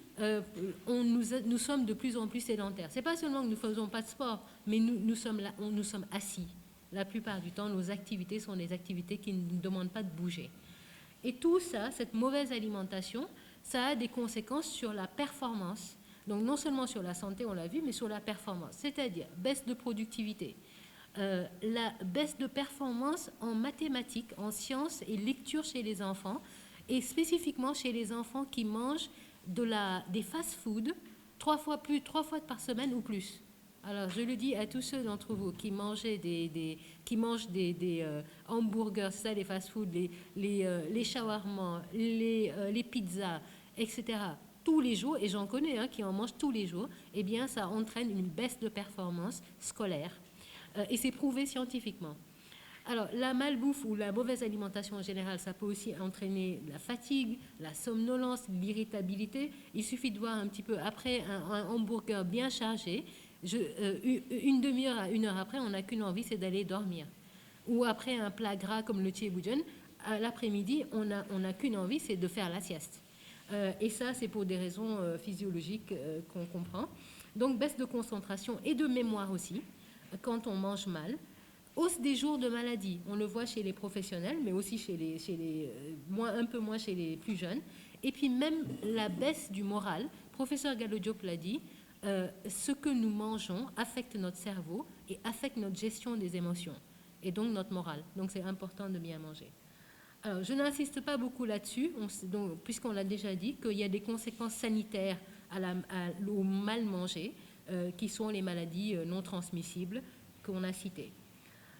G: nous sommes de plus en plus sédentaires. C'est pas seulement que nous ne faisons pas de sport, mais nous sommes assis. La plupart du temps, nos activités sont des activités qui ne nous demandent pas de bouger. Et tout ça, cette mauvaise alimentation, ça a des conséquences sur la performance. Donc non seulement sur la santé, on l'a vu, mais sur la performance, c'est-à-dire baisse de productivité, la baisse de performance en mathématiques, en sciences et lecture chez les enfants, et spécifiquement chez les enfants qui mangent des fast-foods 3 fois par semaine ou plus. Alors, je le dis à tous ceux d'entre vous qui mangent des hamburgers, c'est ça, les fast-foods, les shawarma, les pizzas, etc., tous les jours, et j'en connais qui en mangent tous les jours, eh bien, ça entraîne une baisse de performance scolaire. Et c'est prouvé scientifiquement. Alors, la malbouffe ou la mauvaise alimentation en général, ça peut aussi entraîner la fatigue, la somnolence, l'irritabilité. Il suffit de voir un petit peu après un hamburger bien chargé, une demi-heure à 1 heure après, on n'a qu'une envie, c'est d'aller dormir. Ou après un plat gras comme le tchéboujen, à l'après-midi, on n'a qu'une envie, c'est de faire la sieste. Et ça, c'est pour des raisons physiologiques qu'on comprend. Donc, baisse de concentration et de mémoire aussi, quand on mange mal. Hausse des jours de maladie, on le voit chez les professionnels, mais aussi un peu moins chez les plus jeunes. Et puis même la baisse du moral. Professeur Gallo-Diop l'a dit, ce que nous mangeons affecte notre cerveau et affecte notre gestion des émotions, et donc notre morale. Donc c'est important de bien manger. Alors, je n'insiste pas beaucoup là-dessus, puisqu'on l'a déjà dit, qu'il y a des conséquences sanitaires au mal manger, qui sont les maladies non transmissibles qu'on a citées.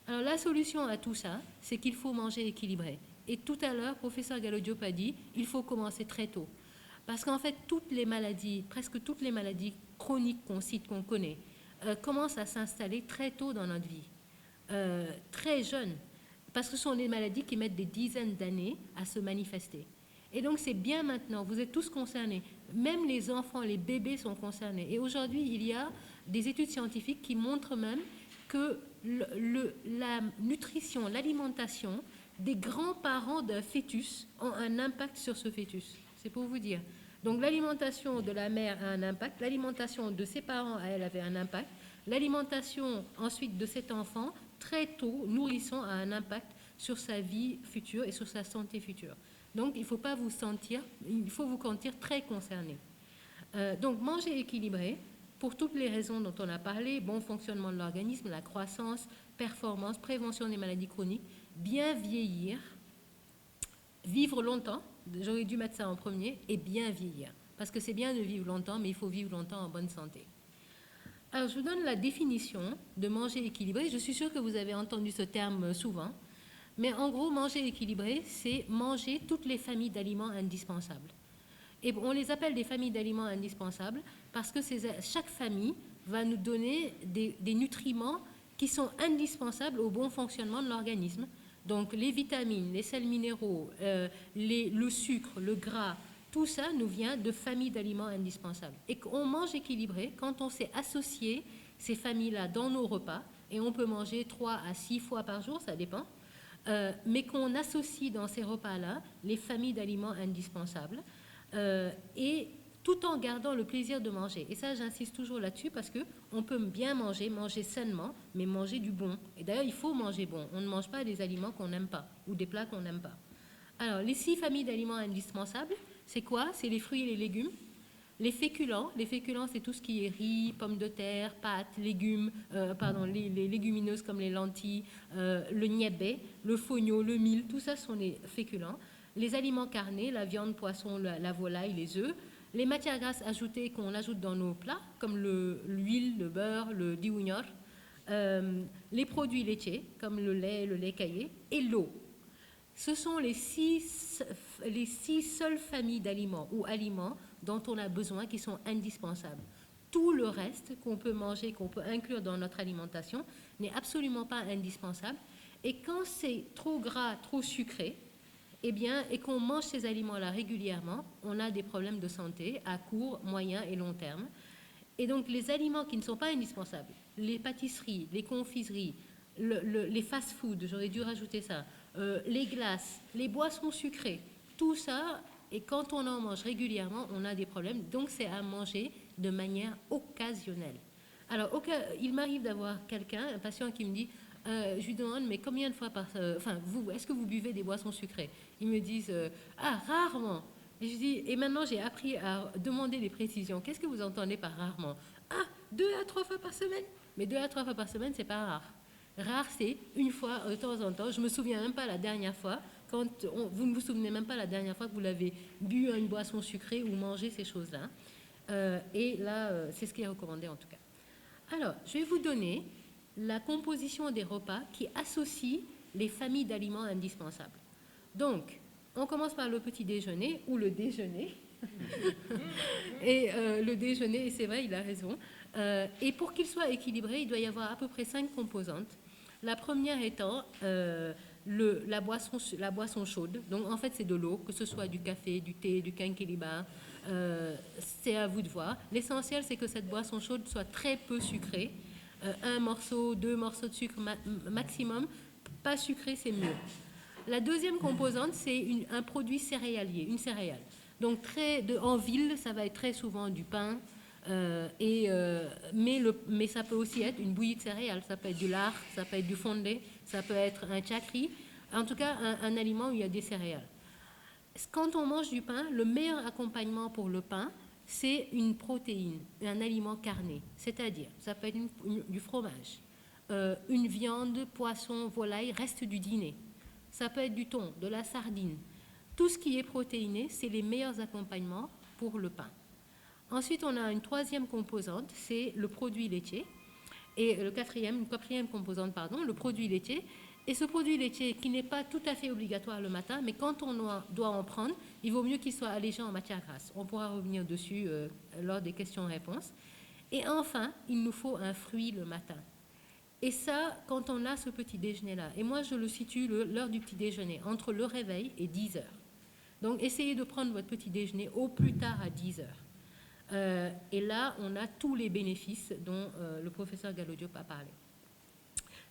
G: Alors, la solution à tout ça, c'est qu'il faut manger équilibré. Et tout à l'heure, professeur Gallo-Diop a dit, il faut commencer très tôt. Parce qu'en fait, presque toutes les maladies chroniques qu'on cite, qu'on connaît, commencent à s'installer très tôt dans notre vie, très jeunes. Parce que ce sont des maladies qui mettent des dizaines d'années à se manifester. Et donc, c'est bien maintenant, vous êtes tous concernés. Même les enfants, les bébés sont concernés. Et aujourd'hui, il y a des études scientifiques qui montrent même que la nutrition, l'alimentation des grands-parents d'un fœtus ont un impact sur ce fœtus. C'est pour vous dire. Donc, l'alimentation de la mère a un impact, l'alimentation de ses parents à elle avait un impact, l'alimentation ensuite de cet enfant, très tôt, nourrisson, a un impact sur sa vie future et sur sa santé future. Donc, il faut vous sentir très concerné. Donc, manger équilibré, pour toutes les raisons dont on a parlé, bon fonctionnement de l'organisme, la croissance, performance, prévention des maladies chroniques, bien vieillir, vivre longtemps, j'aurais dû mettre ça en premier, et bien vieillir. Parce que c'est bien de vivre longtemps, mais il faut vivre longtemps en bonne santé. Alors, je vous donne la définition de manger équilibré. Je suis sûre que vous avez entendu ce terme souvent. Mais en gros, manger équilibré, c'est manger toutes les familles d'aliments indispensables. Et on les appelle des familles d'aliments indispensables parce que chaque famille va nous donner des nutriments qui sont indispensables au bon fonctionnement de l'organisme. Donc les vitamines, les sels minéraux, le sucre, le gras, tout ça nous vient de familles d'aliments indispensables. Et qu'on mange équilibré quand on sait associer ces familles-là dans nos repas, et on peut manger 3 à 6 fois par jour, ça dépend, mais qu'on associe dans ces repas-là les familles d'aliments indispensables, et tout en gardant le plaisir de manger. Et ça, j'insiste toujours là-dessus parce qu'on peut bien manger sainement, mais manger du bon. Et d'ailleurs, il faut manger bon. On ne mange pas des aliments qu'on n'aime pas ou des plats qu'on n'aime pas. Alors, les 6 familles d'aliments indispensables, c'est quoi? C'est les fruits et les légumes. Les féculents, c'est tout ce qui est riz, pommes de terre, pâtes, légumes, les légumineuses comme les lentilles, le niébé, le fognon, le mil, tout ça sont les féculents. Les aliments carnés, la viande, poisson, la volaille, les œufs. Les matières grasses ajoutées qu'on ajoute dans nos plats, comme l'huile, le beurre, le diougnor. Les produits laitiers, comme le lait caillé, et l'eau. Ce sont les 6 seules familles d'aliments ou aliments dont on a besoin qui sont indispensables. Tout le reste qu'on peut manger, qu'on peut inclure dans notre alimentation, n'est absolument pas indispensable. Et quand c'est trop gras, trop sucré, et qu'on mange ces aliments-là régulièrement, on a des problèmes de santé à court, moyen et long terme. Et donc les aliments qui ne sont pas indispensables, les pâtisseries, les confiseries, les fast-foods, j'aurais dû rajouter ça, les glaces, les boissons sucrées, tout ça, et quand on en mange régulièrement, on a des problèmes. Donc c'est à manger de manière occasionnelle. Alors, il m'arrive d'avoir un patient qui me dit, je lui demande, mais combien de fois est-ce que vous buvez des boissons sucrées? Ils me disent, rarement. Et je dis, et maintenant j'ai appris à demander des précisions. Qu'est-ce que vous entendez par rarement? Ah, 2 à 3 fois par semaine. Mais 2 à 3 fois par semaine, c'est pas rare. Rare, c'est une fois de temps en temps. Je me souviens même pas la dernière fois. Vous ne vous souvenez même pas la dernière fois que vous l'avez bu une boisson sucrée ou mangé ces choses-là. Et là, c'est ce qui est recommandé en tout cas. Alors, je vais vous donner la composition des repas qui associe les familles d'aliments indispensables. Donc, on commence par le petit déjeuner ou le déjeuner. Et le déjeuner, et c'est vrai, il a raison. Et pour qu'il soit équilibré, il doit y avoir à peu près 5 composantes. La première étant la boisson chaude. Donc, en fait, c'est de l'eau, que ce soit du café, du thé, du quinquilibre. C'est à vous de voir. L'essentiel, c'est que cette boisson chaude soit très peu sucrée. 1 morceau, 2 morceaux de sucre maximum. Pas sucré, c'est mieux. La deuxième composante, c'est un produit céréalier, une céréale. Donc, en ville, ça va être très souvent du pain, mais ça peut aussi être une bouillie de céréales. Ça peut être du lard, ça peut être du fondé, ça peut être un chakri. En tout cas, un aliment où il y a des céréales. Quand on mange du pain, le meilleur accompagnement pour le pain, c'est une protéine, un aliment carné. C'est-à-dire, ça peut être du fromage, une viande, poisson, volaille, reste du dîner. Ça peut être du thon, de la sardine. Tout ce qui est protéiné, c'est les meilleurs accompagnements pour le pain. Ensuite, on a une troisième composante, c'est le produit laitier. Et une quatrième composante, le produit laitier. Et ce produit laitier, qui n'est pas tout à fait obligatoire le matin, mais quand on doit en prendre, il vaut mieux qu'il soit allégé en matière grasse. On pourra revenir dessus lors des questions-réponses. Et enfin, il nous faut un fruit le matin. Et ça, quand on a ce petit déjeuner-là, et moi je le situe l'heure du petit déjeuner, entre le réveil et 10 heures. Donc essayez de prendre votre petit déjeuner au plus tard à 10 heures. Et là, on a tous les bénéfices dont le professeur Gallo-Diop a parlé.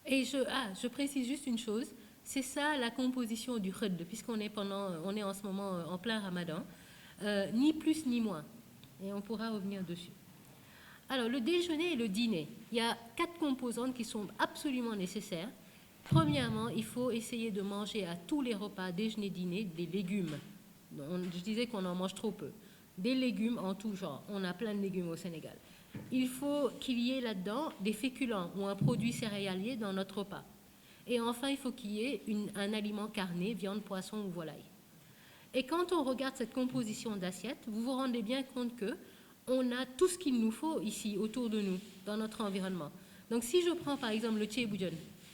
G: Et je précise juste une chose, c'est ça la composition du khud, puisqu'on est en ce moment en plein ramadan, ni plus ni moins. Et on pourra revenir dessus. Alors, le déjeuner et le dîner, il y a 4 composantes qui sont absolument nécessaires. Premièrement, il faut essayer de manger à tous les repas, déjeuner, dîner, des légumes. Je disais qu'on en mange trop peu. Des légumes en tout genre. On a plein de légumes au Sénégal. Il faut qu'il y ait là-dedans des féculents ou un produit céréalier dans notre repas. Et enfin, il faut qu'il y ait un aliment carné, viande, poisson ou volaille. Et quand on regarde cette composition d'assiette, vous vous rendez bien compte qu'on a tout ce qu'il nous faut ici, autour de nous, dans notre environnement. Donc si je prends par exemple le tchéboudion,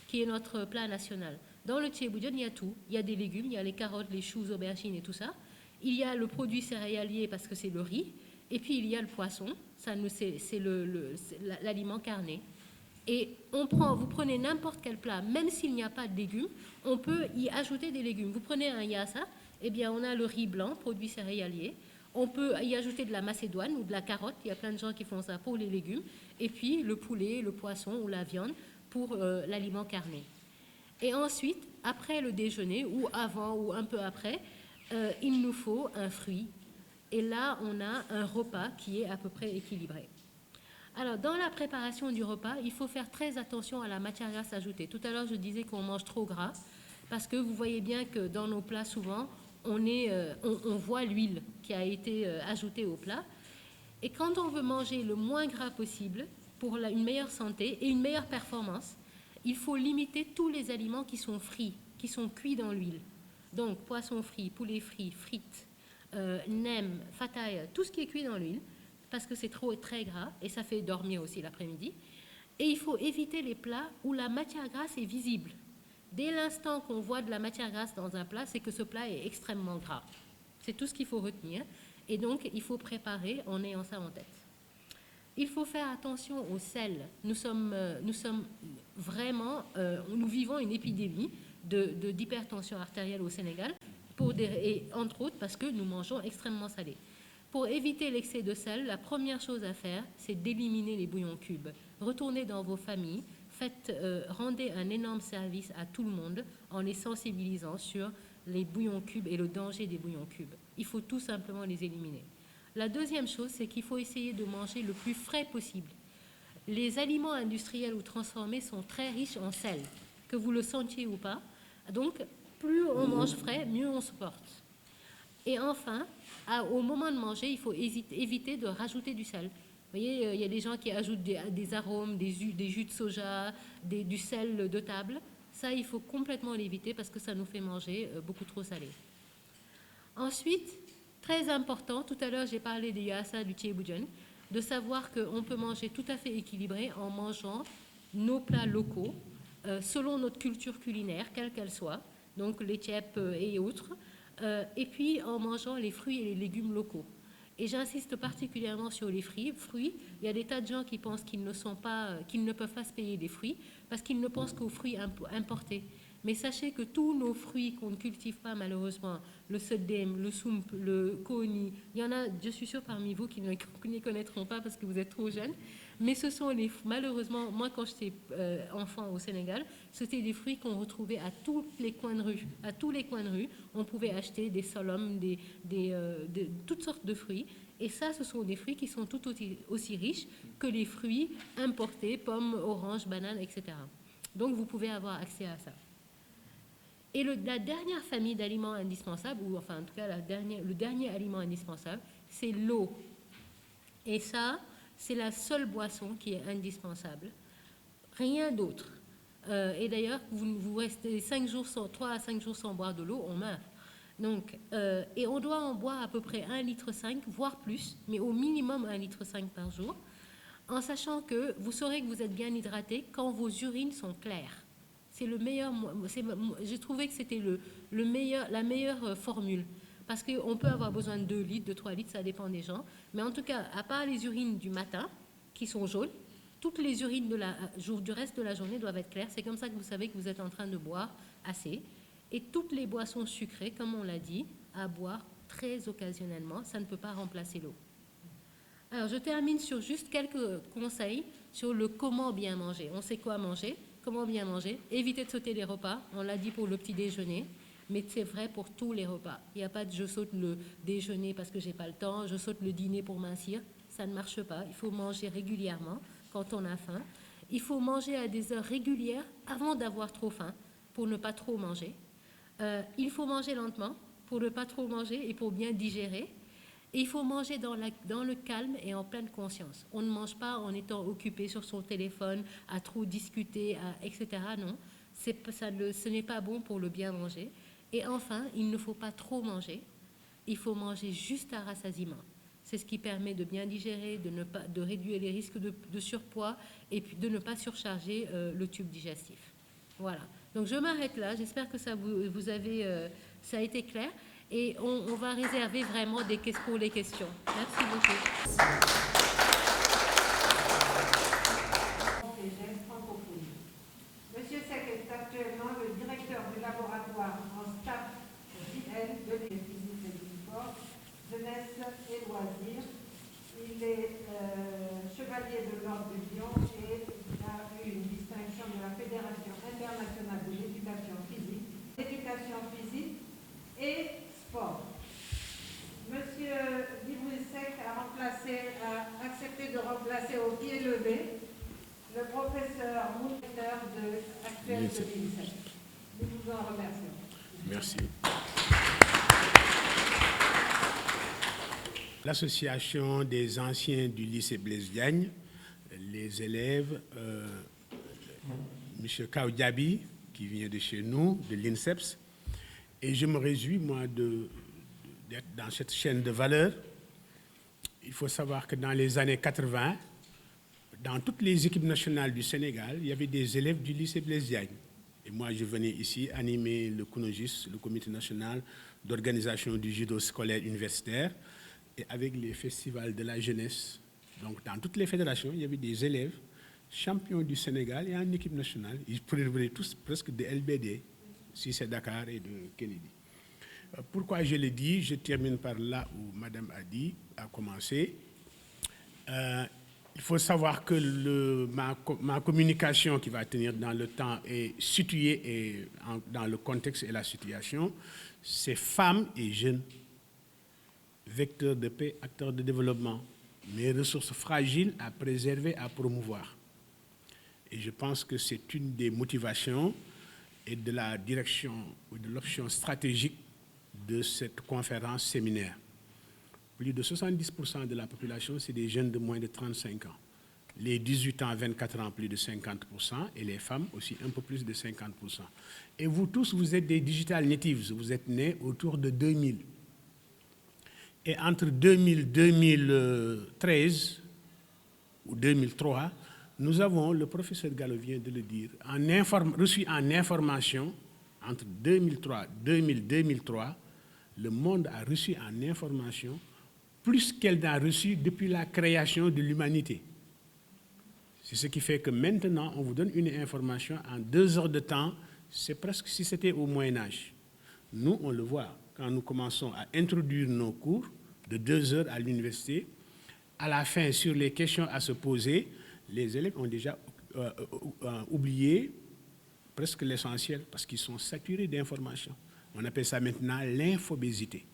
G: qui est notre plat national, dans le tchéboudion, il y a tout. Il y a des légumes, il y a les carottes, les choux, aubergines et tout ça. Il y a le produit céréalier parce que c'est le riz. Et puis il y a le poisson, c'est l'aliment carné. Et vous prenez n'importe quel plat, même s'il n'y a pas de légumes, on peut y ajouter des légumes. Vous prenez un yassa, eh bien on a le riz blanc, produit céréalier. On peut y ajouter de la macédoine ou de la carotte, il y a plein de gens qui font ça pour les légumes. Et puis le poulet, le poisson ou la viande pour l'aliment carné. Et ensuite, après le déjeuner, ou avant ou un peu après, il nous faut un fruit. Et là, on a un repas qui est à peu près équilibré. Alors, dans la préparation du repas, il faut faire très attention à la matière grasse ajoutée. Tout à l'heure, je disais qu'on mange trop gras, parce que vous voyez bien que dans nos plats, souvent, on voit l'huile qui a été ajoutée au plat. Et quand on veut manger le moins gras possible, pour une meilleure santé et une meilleure performance, il faut limiter tous les aliments qui sont frits, qui sont cuits dans l'huile. Donc, poisson frit, poulet frit, frites, nem, fataï, tout ce qui est cuit dans l'huile, parce que c'est très gras et ça fait dormir aussi l'après-midi. Et il faut éviter les plats où la matière grasse est visible. Dès l'instant qu'on voit de la matière grasse dans un plat, c'est que ce plat est extrêmement gras. C'est tout ce qu'il faut retenir. Et donc, il faut préparer en ayant ça en tête. Il faut faire attention au sel. Nous vivons une épidémie d'hypertension artérielle au Sénégal, et entre autres parce que nous mangeons extrêmement salé. Pour éviter l'excès de sel, la première chose à faire, c'est d'éliminer les bouillons cubes. Retournez dans vos familles, rendez un énorme service à tout le monde en les sensibilisant sur les bouillons cubes et le danger des bouillons cubes. Il faut tout simplement les éliminer. La deuxième chose, c'est qu'il faut essayer de manger le plus frais possible. Les aliments industriels ou transformés sont très riches en sel, que vous le sentiez ou pas. Donc, plus on mange frais, mieux on se porte. Et enfin, au moment de manger, il faut éviter de rajouter du sel. Vous voyez, il y a des gens qui ajoutent des arômes, des jus de soja, du sel de table. Ça, il faut complètement l'éviter parce que ça nous fait manger beaucoup trop salé. Ensuite, très important, tout à l'heure j'ai parlé du yassa, du tiebujan, de savoir qu'on peut manger tout à fait équilibré en mangeant nos plats locaux, selon notre culture culinaire, quelle qu'elle soit, donc les tiep et autres, et puis en mangeant les fruits et les légumes locaux. Et j'insiste particulièrement sur les fruits. Il y a des tas de gens qui pensent qu'ils ne peuvent pas se payer des fruits parce qu'ils ne pensent qu'aux fruits importés. Mais sachez que tous nos fruits qu'on ne cultive pas malheureusement, le sedem, le soump, le kooni, il y en a, je suis sûre parmi vous qui ne les connaîtront pas parce que vous êtes trop jeunes, mais ce sont malheureusement, moi quand j'étais enfant au Sénégal, c'était des fruits qu'on retrouvait à tous les coins de rue. À tous les coins de rue, on pouvait acheter des solums, toutes sortes de fruits. Et ça, ce sont des fruits qui sont tout aussi riches que les fruits importés, pommes, oranges, bananes, etc. Donc vous pouvez avoir accès à ça. Et la dernière famille d'aliments indispensables, ou enfin en tout cas le dernier aliment indispensable, c'est l'eau. Et ça, c'est la seule boisson qui est indispensable. Rien d'autre. Et d'ailleurs, vous restez 3 à 5 jours sans boire de l'eau, on meurt. Donc, et on doit en boire à peu près 1,5 litre, voire plus, mais au minimum 1,5 litre par jour, en sachant que vous saurez que vous êtes bien hydraté quand vos urines sont claires. C'est le meilleur. J'ai trouvé que c'était la meilleure formule. Parce qu'on peut avoir besoin de 2 litres, de 3 litres, ça dépend des gens. Mais en tout cas, à part les urines du matin, qui sont jaunes, toutes les urines du reste de la journée doivent être claires. C'est comme ça que vous savez que vous êtes en train de boire assez. Et toutes les boissons sucrées, comme on l'a dit, à boire très occasionnellement, ça ne peut pas remplacer l'eau. Alors, je termine sur juste quelques conseils sur le comment bien manger. On sait quoi manger. Comment bien manger? Éviter de sauter les repas. On l'a dit pour le petit déjeuner, mais c'est vrai pour tous les repas. Il n'y a pas de je saute le déjeuner parce que j'ai pas le temps, je saute le dîner pour mincir. Ça ne marche pas. Il faut manger régulièrement quand on a faim. Il faut manger à des heures régulières avant d'avoir trop faim pour ne pas trop manger. Il faut manger lentement pour ne pas trop manger et pour bien digérer. Et il faut manger dans le calme et en pleine conscience. On ne mange pas en étant occupé sur son téléphone, à trop discuter, etc. Non, ce n'est pas bon pour le bien manger. Et enfin, il ne faut pas trop manger. Il faut manger juste à rassasiement. C'est ce qui permet de bien digérer, de réduire les risques de surpoids et puis de ne pas surcharger le tube digestif. Voilà. Donc je m'arrête là. J'espère que ça a été clair. Et on va réserver vraiment pour les questions. Merci beaucoup.
D: Monsieur Seck est actuellement le directeur du laboratoire en staff JL de physique et du sport, jeunesse et loisirs. Il est chevalier de l'Ordre de Lyon et a eu une distinction de la Fédération internationale de l'éducation physique et sport. Monsieur Djibril-Seck a accepté de remplacer au pied levé le professeur moniteur actuel de l'INSEP. Nous vous en remercions.
A: Merci. L'association des anciens du lycée Blaise Diagne, les élèves, M. Kao Diaby, qui vient de chez nous, de l'INSEPS, et je me réjouis, moi, d'être dans cette chaîne de valeur. Il faut savoir que dans les années 80, dans toutes les équipes nationales du Sénégal, il y avait des élèves du lycée Blaise Diagne. Et moi, je venais ici animer le CONOGIS, le Comité national d'organisation du judo scolaire universitaire, et avec les festivals de la jeunesse. Donc, dans toutes les fédérations, il y avait des élèves champions du Sénégal et en équipe nationale. Ils venaient tous presque de LBD, si c'est Dakar et de Kennedy. Pourquoi je le dis? Je termine par là où Madame a commencé. Il faut savoir que ma communication qui va tenir dans le temps est située dans le contexte et la situation. C'est femmes et jeunes, vecteurs de paix, acteurs de développement, mais ressources fragiles à préserver, à promouvoir. Et je pense que c'est une des motivations et de la direction ou de l'option stratégique de cette conférence séminaire. Plus de 70% de la population, c'est des jeunes de moins de 35 ans. Les 18 ans à 24 ans, plus de 50%, et les femmes aussi un peu plus de 50%. Et vous tous, vous êtes des digital natives, vous êtes nés autour de 2000. Et entre 2000 et 2013, ou 2003, nous avons, le professeur Gallo vient de le dire, reçu en information, entre 2003, le monde a reçu en information plus qu'elle n'a reçu depuis la création de l'humanité. C'est ce qui fait que maintenant, on vous donne une information en 2 heures de temps, c'est presque si c'était au Moyen-Âge. Nous, on le voit, quand nous commençons à introduire nos cours de 2 heures à l'université, à la fin, sur les questions à se poser, les élèves ont déjà oublié presque l'essentiel parce qu'ils sont saturés d'informations. On appelle ça maintenant l'infobésité.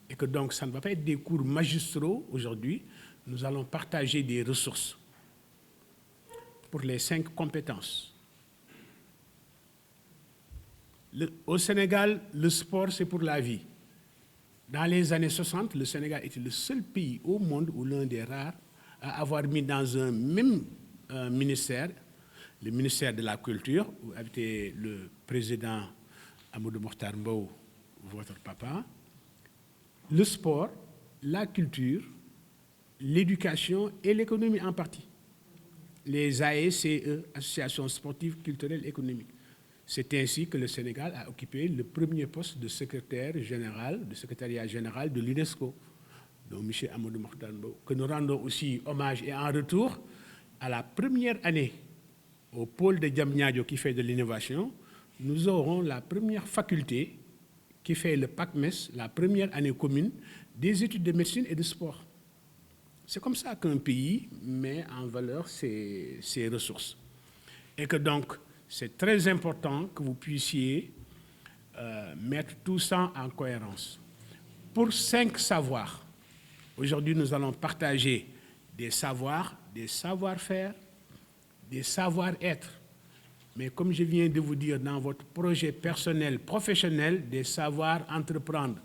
A: Et que donc, ça ne va pas être des cours magistraux aujourd'hui. Nous allons partager des ressources pour les 5 compétences. Au Sénégal, le sport, c'est pour la vie. Dans les années 60, le Sénégal était le seul pays au monde, ou l'un des rares, à avoir mis dans un même ministère, le ministère de la Culture, où était le président Amadou Mokhtar Mbow, votre papa, le sport, la culture, l'éducation et l'économie en partie. Les ASCE, Associations sportives, culturelles, économiques. C'est ainsi que le Sénégal a occupé le premier poste de secrétariat général de l'UNESCO, donc M. Amadou Mokhtar Mbow, que nous rendons aussi hommage et en retour à la première année au pôle de Diamniadio qui fait de l'innovation, nous aurons la première faculté qui fait le PACMES, la première année commune des études de médecine et de sport. C'est comme ça qu'un pays met en valeur ses ressources. Et que donc, c'est très important que vous puissiez mettre tout ça en cohérence. Pour 5 savoirs, aujourd'hui nous allons partager des savoirs, des savoir-faire, des savoir-être. Mais comme je viens de vous dire, dans votre projet personnel, professionnel, des savoirs entreprendre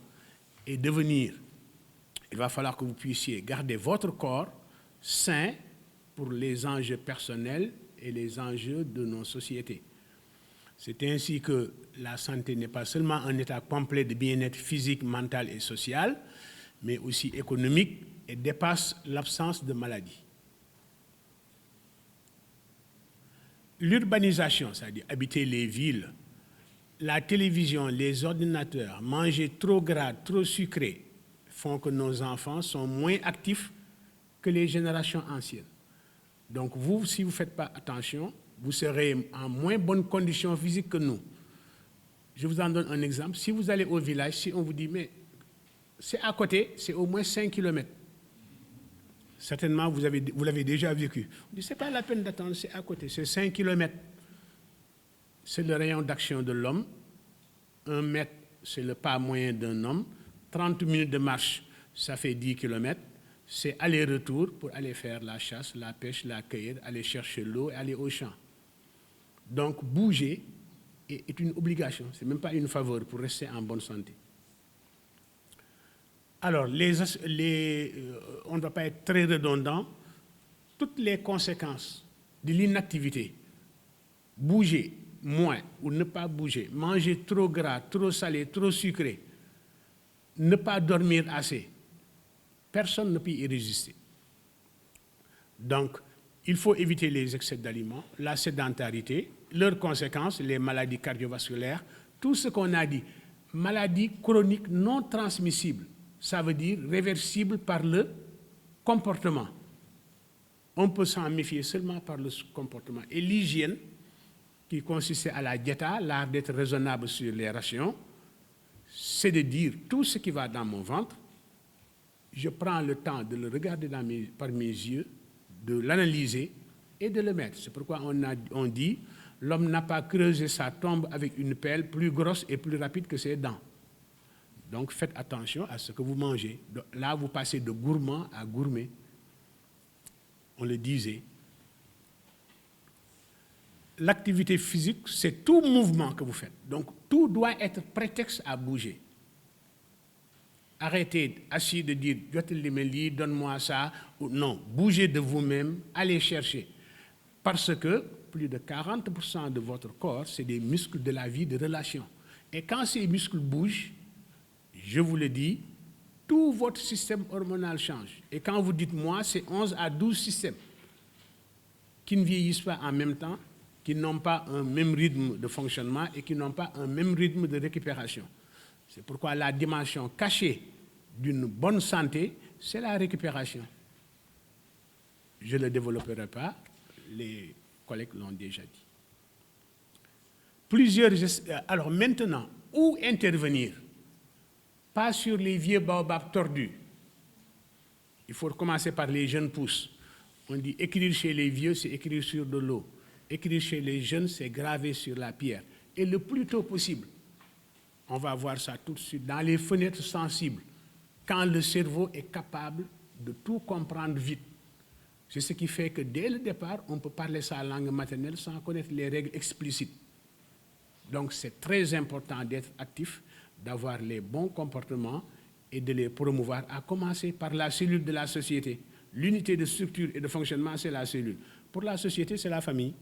A: et devenir. Il va falloir que vous puissiez garder votre corps sain pour les enjeux personnels et les enjeux de nos sociétés. C'est ainsi que la santé n'est pas seulement un état complet de bien-être physique, mental et social, mais aussi économique et dépasse l'absence de maladie. L'urbanisation, c'est-à-dire habiter les villes, la télévision, les ordinateurs, manger trop gras, trop sucré, font que nos enfants sont moins actifs que les générations anciennes. Donc vous, si vous ne faites pas attention, vous serez en moins bonne condition physique que nous. Je vous en donne un exemple. Si vous allez au village, si on vous dit, mais c'est à côté, c'est au moins 5 km. Certainement, vous l'avez déjà vécu. On dit, ce n'est pas la peine d'attendre, c'est à côté, c'est 5 km. C'est le rayon d'action de l'homme. 1 mètre, c'est le pas moyen d'un homme. 30 minutes de marche, ça fait 10 km. C'est aller-retour pour aller faire la chasse, la pêche, la cueillette, aller chercher l'eau et aller au champ. Donc, bouger est une obligation, ce n'est même pas une faveur pour rester en bonne santé. Alors, on ne va pas être très redondant. Toutes les conséquences de l'inactivité, bouger moins ou ne pas bouger, manger trop gras, trop salé, trop sucré, ne pas dormir assez, personne ne peut y résister. Donc, il faut éviter les excès d'aliments, la sédentarité, leurs conséquences, les maladies cardiovasculaires, tout ce qu'on a dit. Maladies chroniques non transmissibles, ça veut dire réversibles par le comportement. On peut s'en méfier seulement par le comportement. Et l'hygiène, qui consistait à la diéta, l'art d'être raisonnable sur les rations, c'est de dire tout ce qui va dans mon ventre, je prends le temps de le regarder par mes yeux, de l'analyser et de le mettre. C'est pourquoi on dit l'homme n'a pas creusé sa tombe avec une pelle plus grosse et plus rapide que ses dents. Donc faites attention à ce que vous mangez. Là, vous passez de gourmand à gourmet. On le disait. L'activité physique, c'est tout mouvement que vous faites. Donc tout doit être prétexte à bouger.
H: Arrêtez assis de dire donne-moi ça, ou non, bougez de vous-même, allez chercher. Parce que plus de 40% de votre corps, c'est des muscles de la vie de relation. Et quand ces muscles bougent, je vous le dis, tout votre système hormonal change. Et quand vous dites moi, c'est 11 à 12 systèmes qui ne vieillissent pas en même temps, qui n'ont pas un même rythme de fonctionnement et qui n'ont pas un même rythme de récupération. C'est pourquoi la dimension cachée d'une bonne santé, c'est la récupération. Je ne le développerai pas, les collègues l'ont déjà dit. Alors maintenant, où intervenir? Pas sur les vieux baobabs tordus. Il faut commencer par les jeunes pousses. On dit écrire chez les vieux, c'est écrire sur de l'eau. Écrire chez les jeunes, c'est graver sur la pierre. Et le plus tôt possible, on va voir ça tout de suite, dans les fenêtres sensibles, quand le cerveau est capable de tout comprendre vite. C'est ce qui fait que dès le départ, on peut parler sa langue maternelle sans connaître les règles explicites. Donc c'est très important d'être actif, d'avoir les bons comportements et de les promouvoir, à commencer par la cellule de la société. L'unité de structure et de fonctionnement, c'est la cellule. Pour la société, c'est la famille.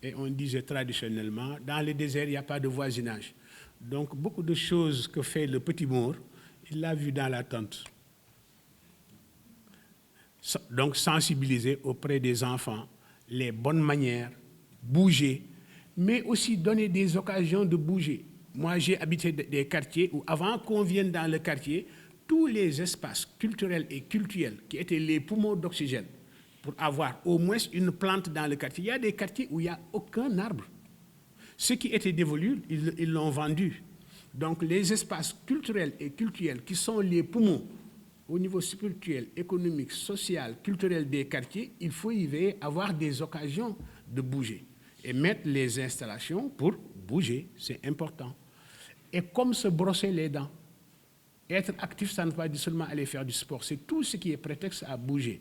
H: Et on disait traditionnellement, dans les déserts, il n'y a pas de voisinage. Donc beaucoup de choses que fait le petit Maure, il l'a vu dans la tente. Donc sensibiliser auprès des enfants, les bonnes manières, bouger, mais aussi donner des occasions de bouger. Moi, j'ai habité des quartiers où, avant qu'on vienne dans le quartier, tous les espaces culturels et cultuels qui étaient les poumons d'oxygène, pour avoir au moins une plante dans le quartier. Il y a des quartiers où il n'y a aucun arbre. Ceux qui étaient dévolus, ils l'ont vendu. Donc les espaces culturels et cultuels qui sont les poumons au niveau spirituel, économique, social, culturel des quartiers, il faut y veiller, avoir des occasions de bouger et mettre les installations pour bouger, c'est important. Et comme se brosser les dents, être actif, ça ne veut pas dire seulement aller faire du sport, c'est tout ce qui est prétexte à bouger.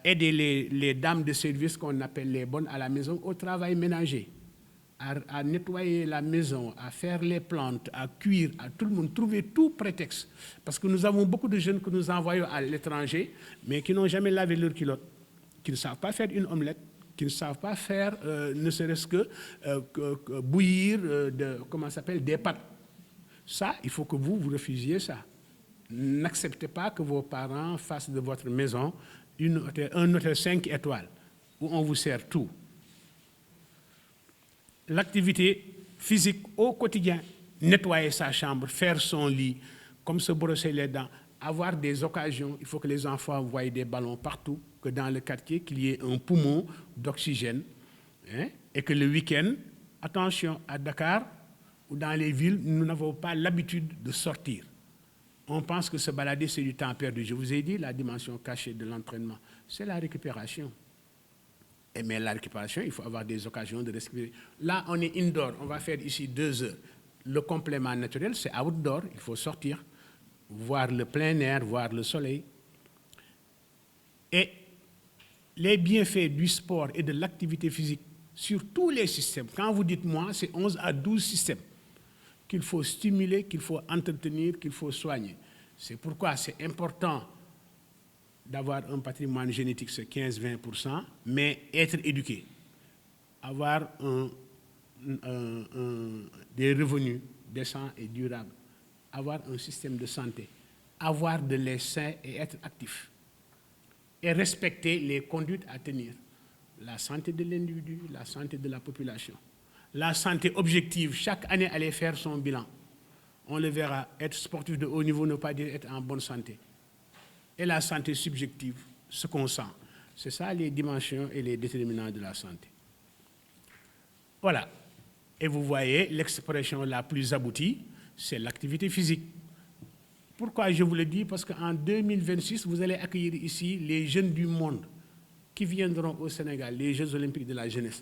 H: Aider les dames de service qu'on appelle les bonnes à la maison au travail ménager, à nettoyer la maison, à faire les plantes, à cuire, à tout le monde, trouver tout prétexte. Parce que nous avons beaucoup de jeunes que nous envoyons à l'étranger, mais qui n'ont jamais lavé leur culotte, qui ne savent pas faire une omelette, qui ne savent pas faire, ne serait-ce que bouillir des pâtes. Ça, il faut que vous refusiez ça. N'acceptez pas que vos parents fassent de votre maison un hôtel 5 étoiles où on vous sert tout. L'activité physique au quotidien, nettoyer sa chambre, faire son lit, comme se brosser les dents, avoir des occasions. Il faut que les enfants voient des ballons partout, que dans le quartier, qu'il y ait un poumon d'oxygène, hein, et que le week-end, attention, à Dakar ou dans les villes, nous n'avons pas l'habitude de sortir. On pense que se balader, c'est du temps perdu. Je vous ai dit, la dimension cachée de l'entraînement, c'est la récupération. Mais la récupération, il faut avoir des occasions de respirer. Là, on est indoor, on va faire ici 2 heures. Le complément naturel, c'est outdoor, il faut sortir, voir le plein air, voir le soleil. Et les bienfaits du sport et de l'activité physique sur tous les systèmes, quand vous dites moi, c'est 11 à 12 systèmes qu'il faut stimuler, qu'il faut entretenir, qu'il faut soigner. C'est pourquoi c'est important d'avoir un patrimoine génétique, c'est 15-20%, mais être éduqué, avoir des revenus décents et durables, avoir un système de santé, avoir de l'essaim et être actif, et respecter les conduites à tenir, la santé de l'individu, la santé de la population. La santé objective, chaque année, aller faire son bilan. On le verra, être sportif de haut niveau ne veut pas dire être en bonne santé. Et la santé subjective, ce qu'on sent. C'est ça les dimensions et les déterminants de la santé. Voilà. Et vous voyez, l'expression la plus aboutie, c'est l'activité physique. Pourquoi je vous le dis? Parce qu'en 2026, vous allez accueillir ici les jeunes du monde qui viendront au Sénégal, les Jeux olympiques de la jeunesse.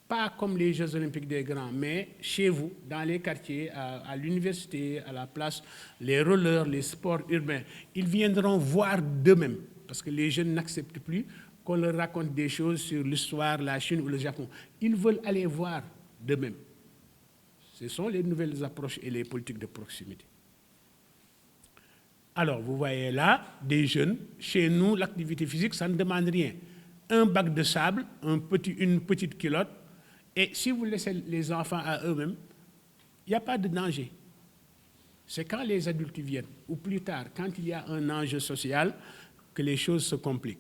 H: Pas comme les Jeux olympiques des grands, mais chez vous, dans les quartiers, à l'université, à la place, les rollers, les sports urbains. Ils viendront voir d'eux-mêmes, parce que les jeunes n'acceptent plus qu'on leur raconte des choses sur l'histoire, la Chine ou le Japon. Ils veulent aller voir d'eux-mêmes. Ce sont les nouvelles approches et les politiques de proximité. Alors, vous voyez là, des jeunes. Chez nous, l'activité physique, ça ne demande rien. Un bac de sable, une petite culotte, et si vous laissez les enfants à eux-mêmes, il n'y a pas de danger. C'est quand les adultes viennent, ou plus tard, quand il y a un enjeu social, que les choses se compliquent.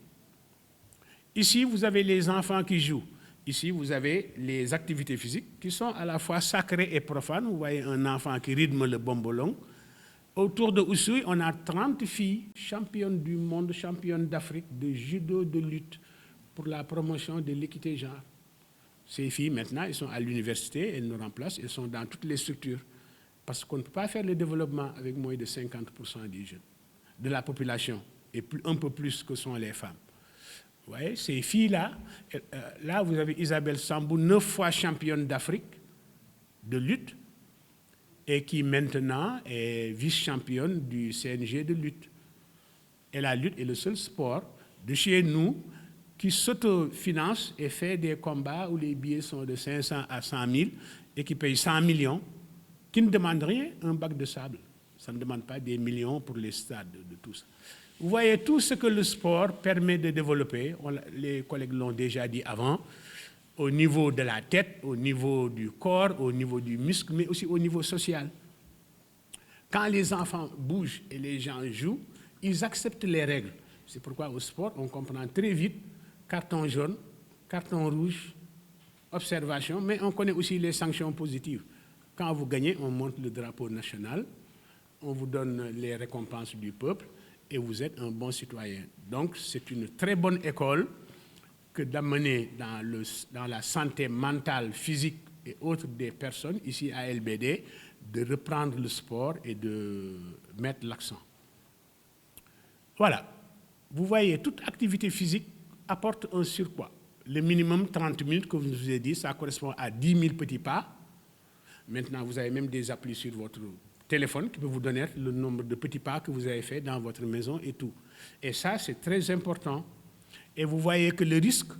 H: Ici, vous avez les enfants qui jouent. Ici, vous avez les activités physiques qui sont à la fois sacrées et profanes. Vous voyez un enfant qui rythme le bombolon. Autour de Oussouye, on a 30 filles championnes du monde, championnes d'Afrique, de judo, de lutte, pour la promotion de l'équité genre. Ces filles, maintenant, elles sont à l'université, elles nous remplacent, elles sont dans toutes les structures. Parce qu'on ne peut pas faire le développement avec moins de 50% des jeunes, de la population, et un peu plus que sont les femmes. Vous voyez, ces filles-là, là, vous avez Isabelle Sambou, 9 fois championne d'Afrique de lutte, et qui maintenant est vice-championne du CNG de lutte. Et la lutte est le seul sport de chez nous qui s'autofinance et fait des combats où les billets sont de 500 à 100 000 et qui paye 100 millions, qui ne demande rien, un bac de sable. Ça ne demande pas des millions pour les stades, de tout ça. Vous voyez tout ce que le sport permet de développer, les collègues l'ont déjà dit avant, au niveau de la tête, au niveau du corps, au niveau du muscle, mais aussi au niveau social. Quand les enfants bougent et les gens jouent, ils acceptent les règles. C'est pourquoi au sport, on comprend très vite carton jaune, carton rouge, observation, mais on connaît aussi les sanctions positives. Quand vous gagnez, on monte le drapeau national, on vous donne les récompenses du peuple et vous êtes un bon citoyen. Donc, c'est une très bonne école que d'amener dans la santé mentale, physique et autres des personnes, ici à LBD, de reprendre le sport et de mettre l'accent. Voilà. Vous voyez, toute activité physique apporte un surpoids. Le minimum 30 minutes que je vous ai dit, ça correspond à 10 000 petits pas. Maintenant, vous avez même des applis sur votre téléphone qui peuvent vous donner le nombre de petits pas que vous avez fait dans votre maison et tout. Et ça, c'est très important. Et vous voyez que le risque,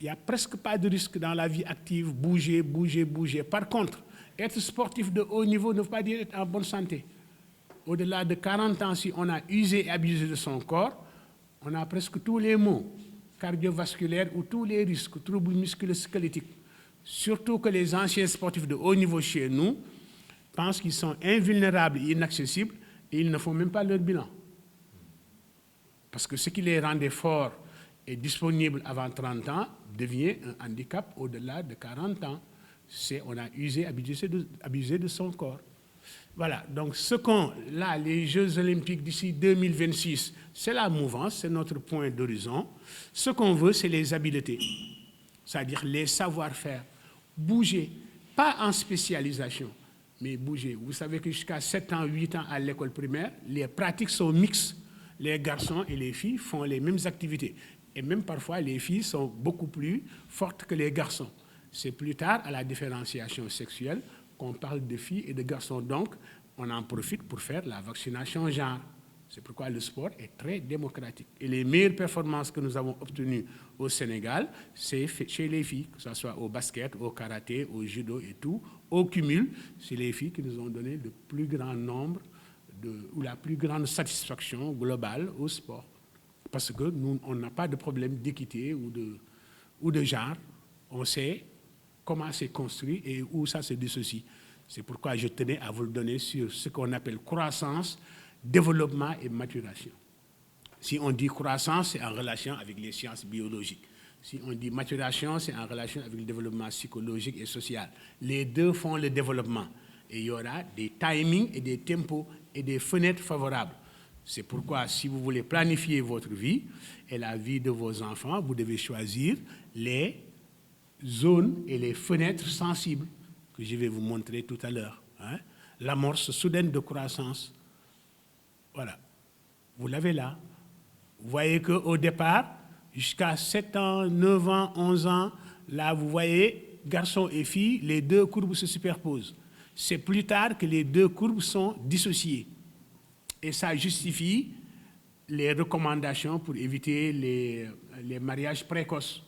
H: il n'y a presque pas de risque dans la vie active, bouger, bouger, bouger. Par contre, être sportif de haut niveau ne veut pas dire être en bonne santé. Au-delà de 40 ans, si on a usé et abusé de son corps, on a presque tous les maux cardiovasculaires ou tous les risques, troubles musculo-squelettiques. Surtout que les anciens sportifs de haut niveau chez nous pensent qu'ils sont invulnérables et inaccessibles et ils ne font même pas leur bilan. Parce que ce qui les rendait forts et disponibles avant 30 ans devient un handicap au-delà de 40 ans. On a usé, abusé de son corps. Voilà, donc là, les Jeux olympiques d'ici 2026, c'est la mouvance, c'est notre point d'horizon. Ce qu'on veut, c'est les habiletés, c'est-à-dire les savoir-faire. Bouger, pas en spécialisation, mais bouger. Vous savez que jusqu'à 7 ans, 8 ans à l'école primaire, les pratiques sont mixtes. Les garçons et les filles font les mêmes activités. Et même parfois, les filles sont beaucoup plus fortes que les garçons. C'est plus tard, à la différenciation sexuelle, qu'on parle de filles et de garçons. Donc, on en profite pour faire la vaccination genre. C'est pourquoi le sport est très démocratique. Et les meilleures performances que nous avons obtenues au Sénégal, c'est chez les filles, que ce soit au basket, au karaté, au judo et tout. Au cumul, c'est les filles qui nous ont donné le plus grand nombre ou la plus grande satisfaction globale au sport. Parce que nous, on n'a pas de problème d'équité ou de genre. On sait comment c'est construit et où ça se dissocie. C'est pourquoi je tenais à vous le donner sur ce qu'on appelle croissance, développement et maturation. Si on dit croissance, c'est en relation avec les sciences biologiques. Si on dit maturation, c'est en relation avec le développement psychologique et social. Les deux font le développement. Et il y aura des timings et des tempos et des fenêtres favorables. C'est pourquoi, si vous voulez planifier votre vie et la vie de vos enfants, vous devez choisir les zones et les fenêtres sensibles que je vais vous montrer tout à l'heure. Hein? L'amorce soudaine de croissance. Voilà. Vous l'avez là. Vous voyez qu'au départ, jusqu'à 7 ans, 9 ans, 11 ans, là, vous voyez, garçons et filles, les deux courbes se superposent. C'est plus tard que les deux courbes sont dissociées. Et ça justifie les recommandations pour éviter les mariages précoces.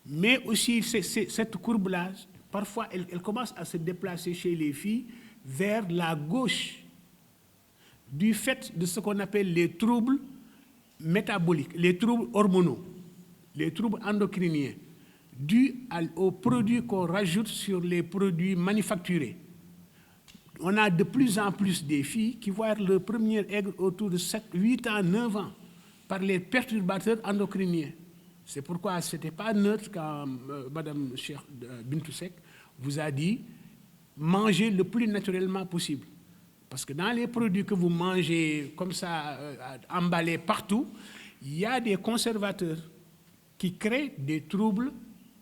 H: Mais aussi, cette courbe-là, parfois, elle commence à se déplacer chez les filles vers la gauche. du fait de ce qu'on appelle les troubles métaboliques, les troubles hormonaux, les troubles endocriniens, dus aux produits qu'on rajoute sur les produits manufacturés. On a de plus en plus des filles qui voient leur premier aigle autour de 7, 8 ans, 9 ans, par les perturbateurs endocriniens. C'est pourquoi ce n'était pas neutre quand Mme Cheikh Bintou Seck vous a dit mangez le plus naturellement possible. Parce que dans les produits que vous mangez comme ça, emballés partout, il y a des conservateurs qui créent des troubles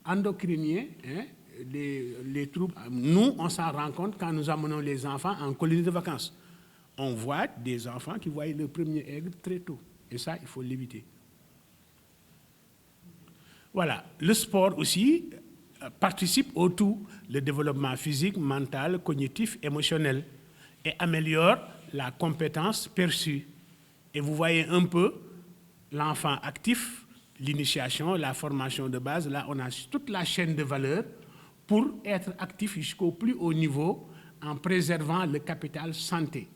H: endocriniens, hein, les troubles. Nous, on s'en rend compte quand nous amenons les enfants en colonie de vacances. On voit des enfants qui voient le premier aigle très tôt. Et ça, il faut l'éviter. Voilà. Le sport aussi participe au tout, le développement physique, mental, cognitif, émotionnel, et améliore la compétence perçue. Et vous voyez un peu l'enfant actif, l'initiation, la formation de base. Là, on a toute la chaîne de valeur pour être actif jusqu'au plus haut niveau en préservant le capital santé.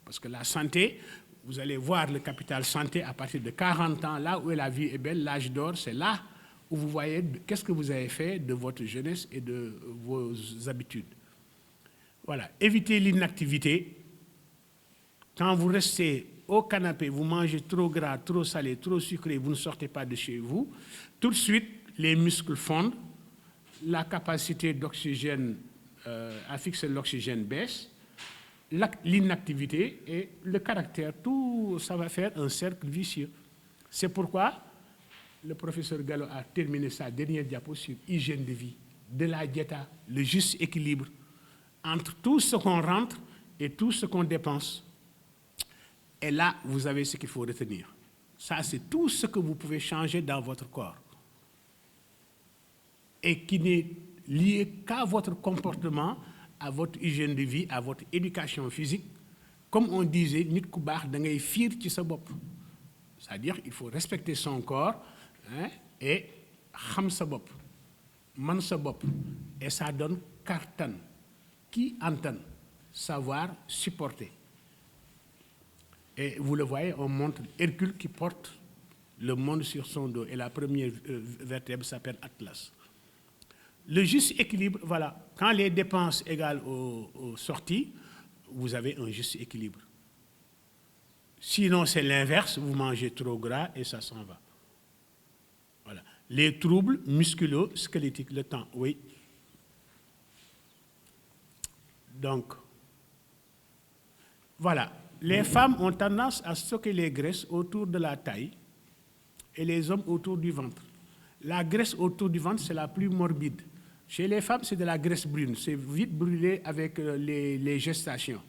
H: Parce que la santé, vous allez voir le capital santé à partir de 40 ans, là où la vie est belle, l'âge d'or, c'est là où vous voyez qu'est-ce que vous avez fait de votre jeunesse et de vos habitudes. Voilà, évitez l'inactivité. Quand vous restez au canapé, vous mangez trop gras, trop salé, trop sucré, vous ne sortez pas de chez vous, tout de suite, les muscles fondent, la capacité d'oxygène à fixer l'oxygène baisse, l'inactivité et le caractère, tout ça va faire un cercle vicieux. C'est pourquoi le professeur Gallo a terminé sa dernière diapo sur hygiène de vie, de la diéta, le juste équilibre entre tout ce qu'on rentre et tout ce qu'on dépense. Et là, vous avez ce qu'il faut retenir. Ça, c'est tout ce que vous pouvez changer dans votre corps et qui n'est lié qu'à votre comportement, à votre hygiène de vie, à votre éducation physique. Comme on disait, nit ku baax da ngay fiir ci sa bopp. C'est-à-dire il faut respecter son corps, hein, et xam sa bopp, man sa bopp, et ça donne kartan, qui entend, savoir supporter. Et vous le voyez, on montre Hercule qui porte le monde sur son dos, et la première vertèbre s'appelle Atlas. Le juste équilibre, voilà, quand les dépenses égales aux sorties, vous avez un juste équilibre. Sinon, c'est l'inverse, vous mangez trop gras et ça s'en va. Voilà. Les troubles musculo-squelettiques, le temps, oui. Donc, voilà. Les femmes ont tendance à stocker les graisses autour de la taille et les hommes autour du ventre. La graisse autour du ventre, c'est la plus morbide. Chez les femmes, c'est de la graisse brune. C'est vite brûlé avec les gestations.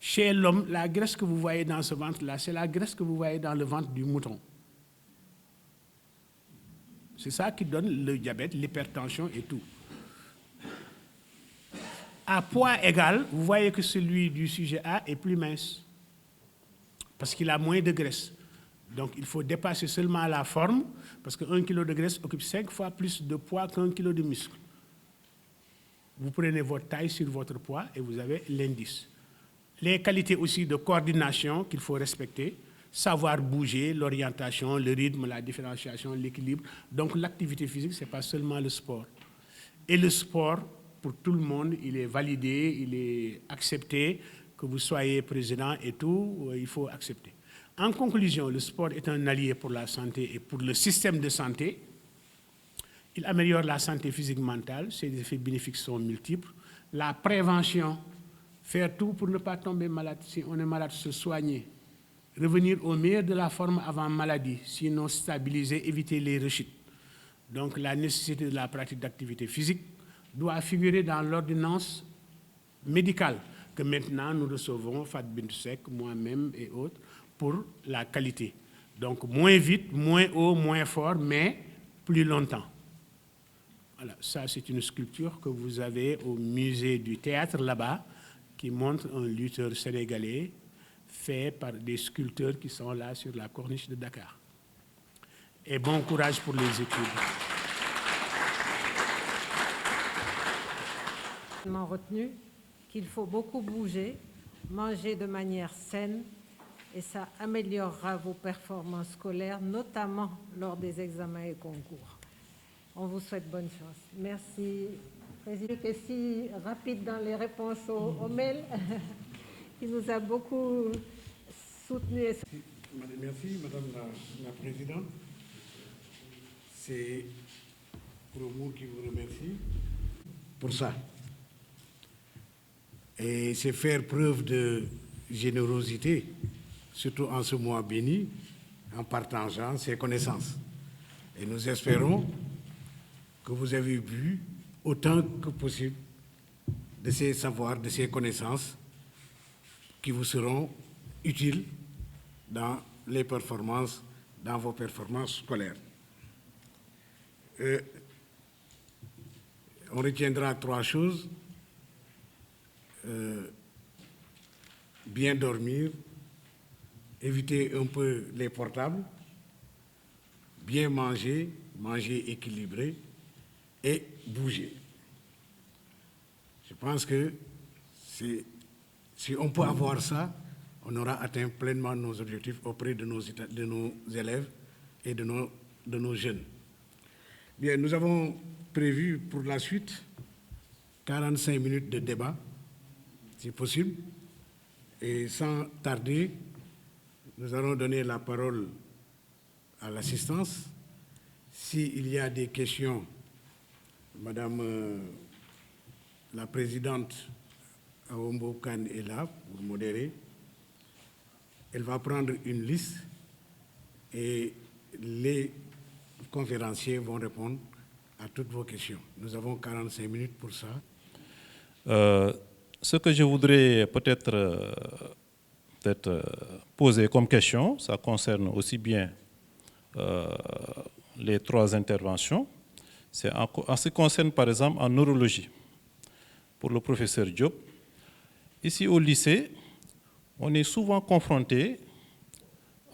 H: Chez l'homme, la graisse que vous voyez dans ce ventre-là, c'est la graisse que vous voyez dans le ventre du mouton. C'est ça qui donne le diabète, l'hypertension et tout. À poids égal, vous voyez que celui du sujet A est plus mince parce qu'il a moins de graisse. Donc, il faut dépasser seulement la forme parce qu'1 kilo de graisse occupe 5 fois plus de poids qu'1 kilo de muscle. Vous prenez votre taille sur votre poids et vous avez l'indice. Les qualités aussi de coordination qu'il faut respecter, savoir bouger, l'orientation, le rythme, la différenciation, l'équilibre. Donc l'activité physique, ce n'est pas seulement le sport. Et le sport, pour tout le monde, il est validé, il est accepté, que vous soyez président et tout, il faut accepter. En conclusion, le sport est un allié pour la santé et pour le système de santé. Il améliore la santé physique mentale, ses effets bénéfiques sont multiples. La prévention, faire tout pour ne pas tomber malade. Si on est malade, se soigner. Revenir au meilleur de la forme avant maladie, sinon stabiliser, éviter les rechutes. Donc la nécessité de la pratique d'activité physique doit figurer dans l'ordonnance médicale que maintenant nous recevons, Fat Bintou Seck, moi-même et autres, pour la qualité. Donc moins vite, moins haut, moins fort, mais plus longtemps. Voilà, ça c'est une sculpture que vous avez au musée du théâtre là-bas, qui montre un lutteur sénégalais fait par des sculpteurs qui sont là sur la corniche de Dakar. Et bon courage pour les études.
D: Retenu qu'il faut beaucoup bouger, manger de manière saine et ça améliorera vos performances scolaires, notamment lors des examens et concours. On vous souhaite bonne chance. Merci. Président, qui est si rapide dans les réponses aux mails, qui nous a beaucoup soutenu.
A: Merci, Madame la Présidente. C'est Promo qui vous remercie pour ça. Et c'est faire preuve de générosité, surtout en ce mois béni, en partageant ses connaissances. Et nous espérons que vous avez bu autant que possible de ces savoirs, de ces connaissances qui vous seront utiles dans les performances, dans vos performances scolaires. On retiendra 3 choses. Bien dormir, éviter un peu les portables, bien manger, manger équilibré et bouger. Je pense que si on peut avoir ça, on aura atteint pleinement nos objectifs auprès de nos élèves et de nos jeunes. Bien, nous avons prévu pour la suite 45 minutes de débat, si possible. Et sans tarder, nous allons donner la parole à l'assistance. S'il y a des questions, Madame la Présidente Aombo Kane est là pour modérer. Elle va prendre une liste et les conférenciers vont répondre à toutes vos questions. Nous avons 45 minutes pour ça.
I: Ce que je voudrais peut-être poser comme question, ça concerne aussi bien les 3 interventions. C'est en ce qui concerne par exemple en neurologie, pour le professeur Diop. Ici au lycée, on est souvent confronté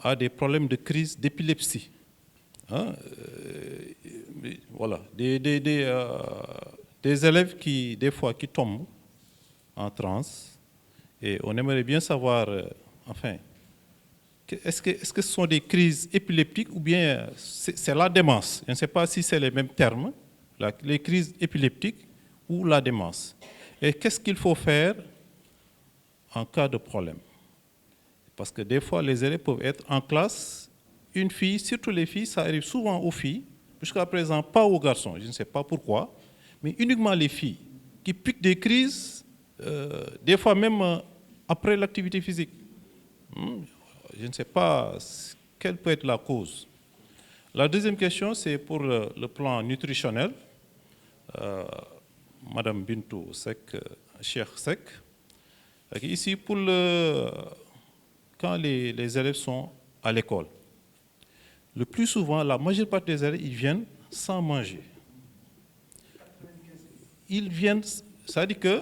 I: à des problèmes de crise d'épilepsie. Hein? Voilà, des élèves qui, des fois, qui tombent en transe, et on aimerait bien savoir, enfin, est-ce que ce sont des crises épileptiques ou bien c'est la démence? Je ne sais pas si c'est les mêmes termes, les crises épileptiques ou la démence. Et qu'est-ce qu'il faut faire en cas de problème? Parce que des fois, les élèves peuvent être en classe, une fille, surtout les filles, ça arrive souvent aux filles, jusqu'à présent pas aux garçons, je ne sais pas pourquoi, mais uniquement les filles qui piquent des crises, des fois même après l'activité physique. Je ne sais pas quelle peut être la cause. La deuxième question, c'est pour le plan nutritionnel. Madame Bintou Sek, Cheikh Sek. Ici, pour quand les élèves sont à l'école, le plus souvent, la majeure partie des élèves, ils viennent sans manger. Ils viennent, ça dit que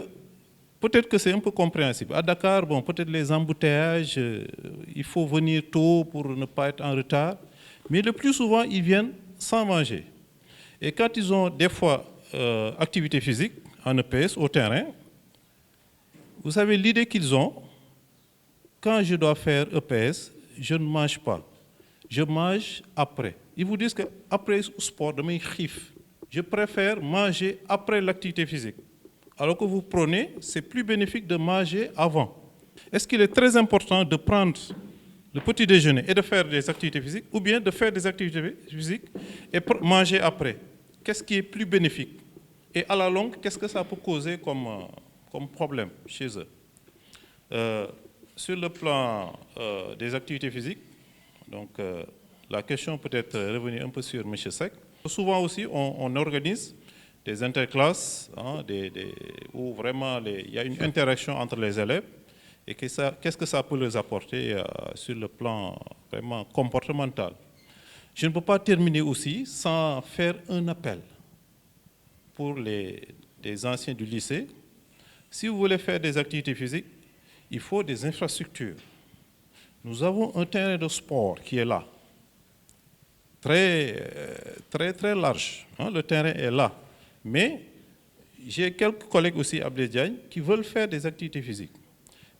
I: peut-être que c'est un peu compréhensible. À Dakar, bon, peut-être les embouteillages, il faut venir tôt pour ne pas être en retard. Mais le plus souvent, ils viennent sans manger. Et quand ils ont des fois activité physique en EPS, au terrain, vous savez, l'idée qu'ils ont, quand je dois faire EPS, je ne mange pas. Je mange après. Ils vous disent qu'après le sport, je préfère manger après l'activité physique. Alors que vous prenez, c'est plus bénéfique de manger avant. Est-ce qu'il est très important de prendre le petit déjeuner et de faire des activités physiques, ou bien de faire des activités physiques et manger après? Qu'est-ce qui est plus bénéfique? Et à la longue, qu'est-ce que ça peut causer comme problème chez eux? Sur le plan des activités physiques, donc la question peut être revenir un peu sur M. Sek. Souvent aussi, on organise des interclasses, hein, où vraiment il y a une interaction entre les élèves, et qu'est-ce que ça peut leur apporter sur le plan vraiment comportemental. Je ne peux pas terminer aussi sans faire un appel pour les anciens du lycée. Si vous voulez faire des activités physiques, il faut des infrastructures. Nous avons un terrain de sport qui est là, très large. Hein, le terrain est là. Mais j'ai quelques collègues aussi à Blaise Diagne qui veulent faire des activités physiques.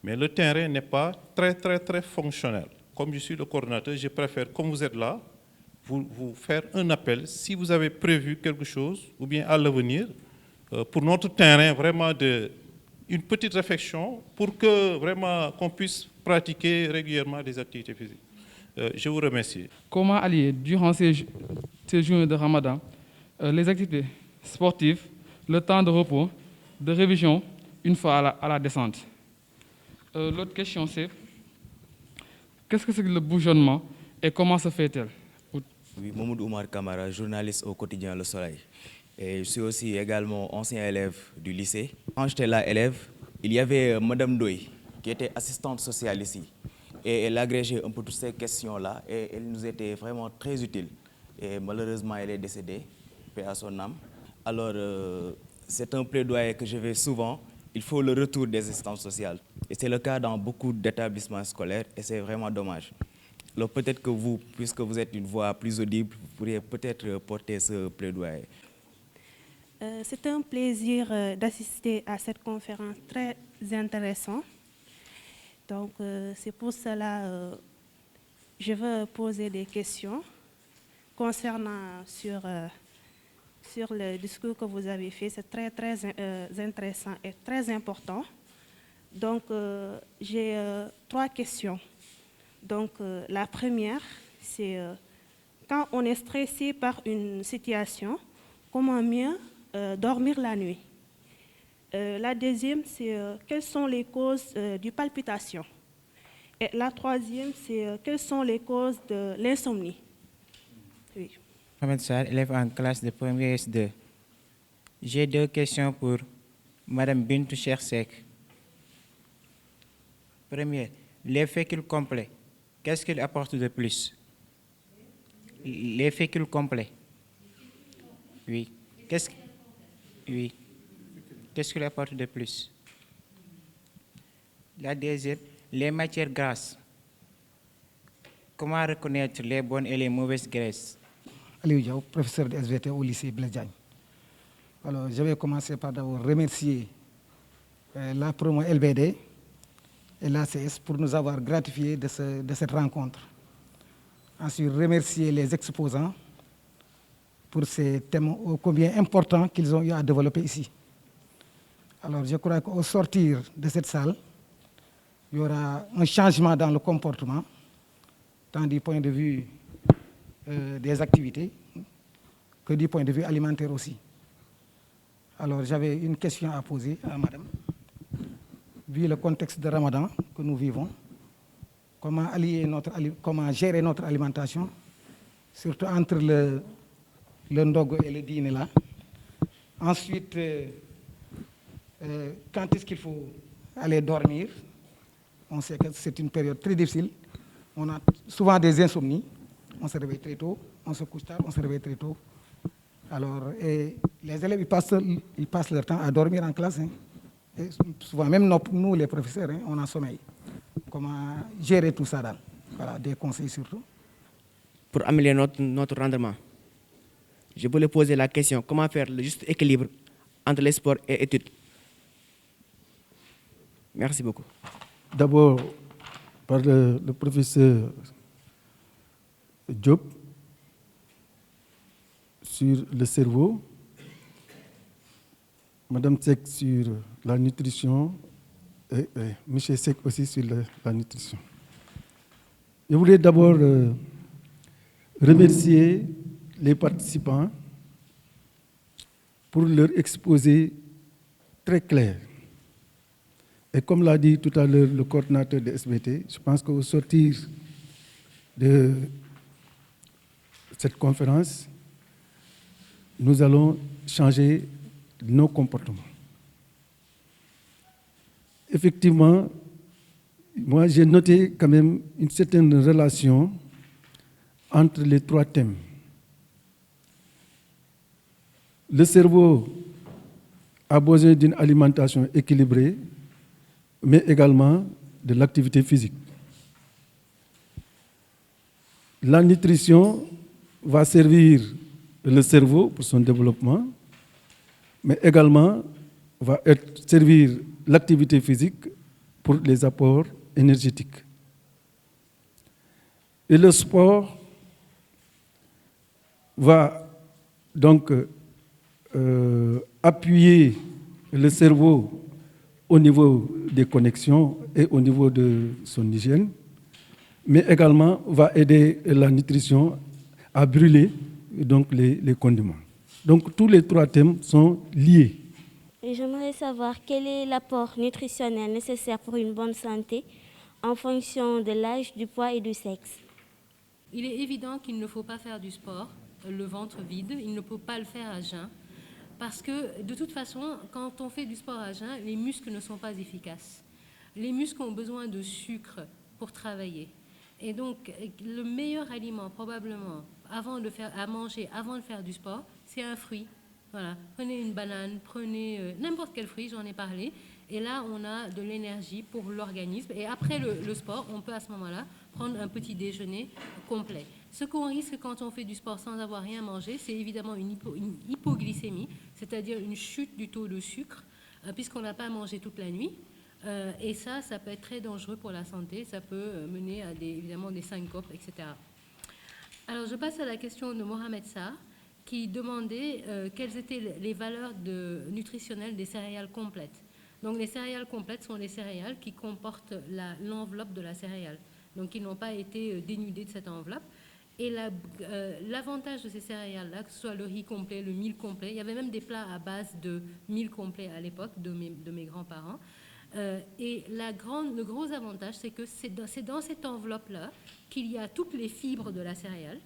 I: Mais le terrain n'est pas très fonctionnel. Comme je suis le coordonnateur, je préfère, comme vous êtes là, vous faire un appel si vous avez prévu quelque chose, ou bien à l'avenir, pour notre terrain, vraiment une petite réflexion pour que vraiment qu'on puisse pratiquer régulièrement des activités physiques. Je vous remercie.
J: Comment allier, durant ces jours de Ramadan, les activités sportives, le temps de repos, de révision, une fois à la descente? L'autre question, c'est qu'est-ce que c'est que le bourgeonnement et comment se fait-elle?
K: Oui, Mamoudou Oumar Kamara, journaliste au quotidien Le Soleil. Et je suis aussi également ancien élève du lycée. Quand j'étais là élève, il y avait Madame Doy, qui était assistante sociale ici. Et elle agrégeait un peu toutes ces questions-là et elle nous était vraiment très utile. Et malheureusement, elle est décédée, paix à son âme. Alors, c'est un plaidoyer que je fais souvent. Il faut le retour des assistantes sociales. Et c'est le cas dans beaucoup d'établissements scolaires et c'est vraiment dommage. Alors peut-être que vous, puisque vous êtes une voix plus audible, vous pourriez peut-être porter ce plaidoyer.
L: C'est un plaisir d'assister à cette conférence très intéressante. Donc c'est pour cela je veux poser des questions concernant sur le discours que vous avez fait. C'est très intéressant et très important. Donc j'ai 3 questions. Donc la première, c'est quand on est stressé par une situation, comment mieux dormir la nuit? La deuxième, c'est quelles sont les causes du palpitation? Et la troisième, c'est quelles sont les causes de l'insomnie? Oui.
M: Mohamed Sarr, élève en classe de première S2. J'ai 2 questions pour Madame Bintou Chersek. Première, les fécules complets, qu'est-ce qu'ils apportent de plus? Les fécules complets. Oui. Qu'est-ce qu'il apporte de plus? La deuxième, les matières grasses. Comment reconnaître les bonnes et les mauvaises graisses?
N: Aliou Diaw, professeur de SVT au lycée Blaise Diagne. Alors, je vais commencer par d'abord remercier la promo LBD et l'ACS pour nous avoir gratifiés de cette rencontre. Ensuite, remercier les exposants pour ces thèmes ô combien importants qu'ils ont eu à développer ici. Alors, je crois qu'au sortir de cette salle, il y aura un changement dans le comportement, tant du point de vue des activités que du point de vue alimentaire aussi. Alors, j'avais une question à poser à madame. Vu le contexte de Ramadan que nous vivons, comment gérer notre alimentation, surtout entre le ndogo et le dîner là. Ensuite, quand est-ce qu'il faut aller dormir? On sait que c'est une période très difficile. On a souvent des insomnies. On se réveille très tôt, on se couche tard, on se réveille très tôt. Alors, et les élèves, ils passent leur temps à dormir en classe. Hein. Et souvent, même nous, les professeurs, hein, on a sommeil. Comment gérer tout ça? Voilà, des conseils surtout.
O: Pour améliorer notre rendement, je voulais poser la question, comment faire le juste équilibre entre les sports et études? Merci beaucoup.
P: D'abord, par le professeur Diop, sur le cerveau, Madame Seck sur la nutrition et M. Seck aussi sur la nutrition. Je voulais d'abord remercier les participants pour leur exposé très clair. Et comme l'a dit tout à l'heure le coordinateur de SBT, je pense qu'au sortir de cette conférence, nous allons changer nos comportements. Effectivement, moi j'ai noté quand même une certaine relation entre les 3 thèmes. Le cerveau a besoin d'une alimentation équilibrée, mais également de l'activité physique. La nutrition va servir le cerveau pour son développement, mais également va servir l'activité physique pour pour les apports énergétiques. Et le sport va donc appuyer le cerveau au niveau des connexions et au niveau de son hygiène, mais également va aider la nutrition à brûler donc les condiments. Donc tous les trois thèmes sont liés.
Q: Et j'aimerais savoir quel est l'apport nutritionnel nécessaire pour une bonne santé en fonction de l'âge, du poids et du sexe.
G: Il est évident qu'il ne faut pas faire du sport le ventre vide, il ne faut pas le faire à jeun, parce que de toute façon, quand on fait du sport à jeun, les muscles ne sont pas efficaces. Les muscles ont besoin de sucre pour travailler. Et donc, le meilleur aliment, probablement, à manger avant de faire du sport, c'est un fruit. Voilà. Prenez une banane, prenez n'importe quel fruit, j'en ai parlé. Et là, on a de l'énergie pour l'organisme. Et après le sport, on peut à ce moment-là prendre un petit déjeuner complet. Ce qu'on risque quand on fait du sport sans avoir rien mangé, c'est évidemment une hypoglycémie, c'est-à-dire une chute du taux de sucre, puisqu'on n'a pas mangé toute la nuit. Et ça peut être très dangereux pour la santé. Ça peut mener à évidemment des syncopes, etc. Alors, je passe à la question de Mohamed Sarr, qui demandait quelles étaient les valeurs nutritionnelles des céréales complètes. Donc, les céréales complètes sont les céréales qui comportent l'enveloppe de la céréale. Donc, ils n'ont pas été dénudés de cette enveloppe. Et l'avantage de ces céréales-là, que ce soit le riz complet, le mil complet, il y avait même des plats à base de mil complet à l'époque de mes grands-parents. Et le gros avantage, c'est que c'est dans cette enveloppe-là qu'il y a toutes les fibres de la céréale.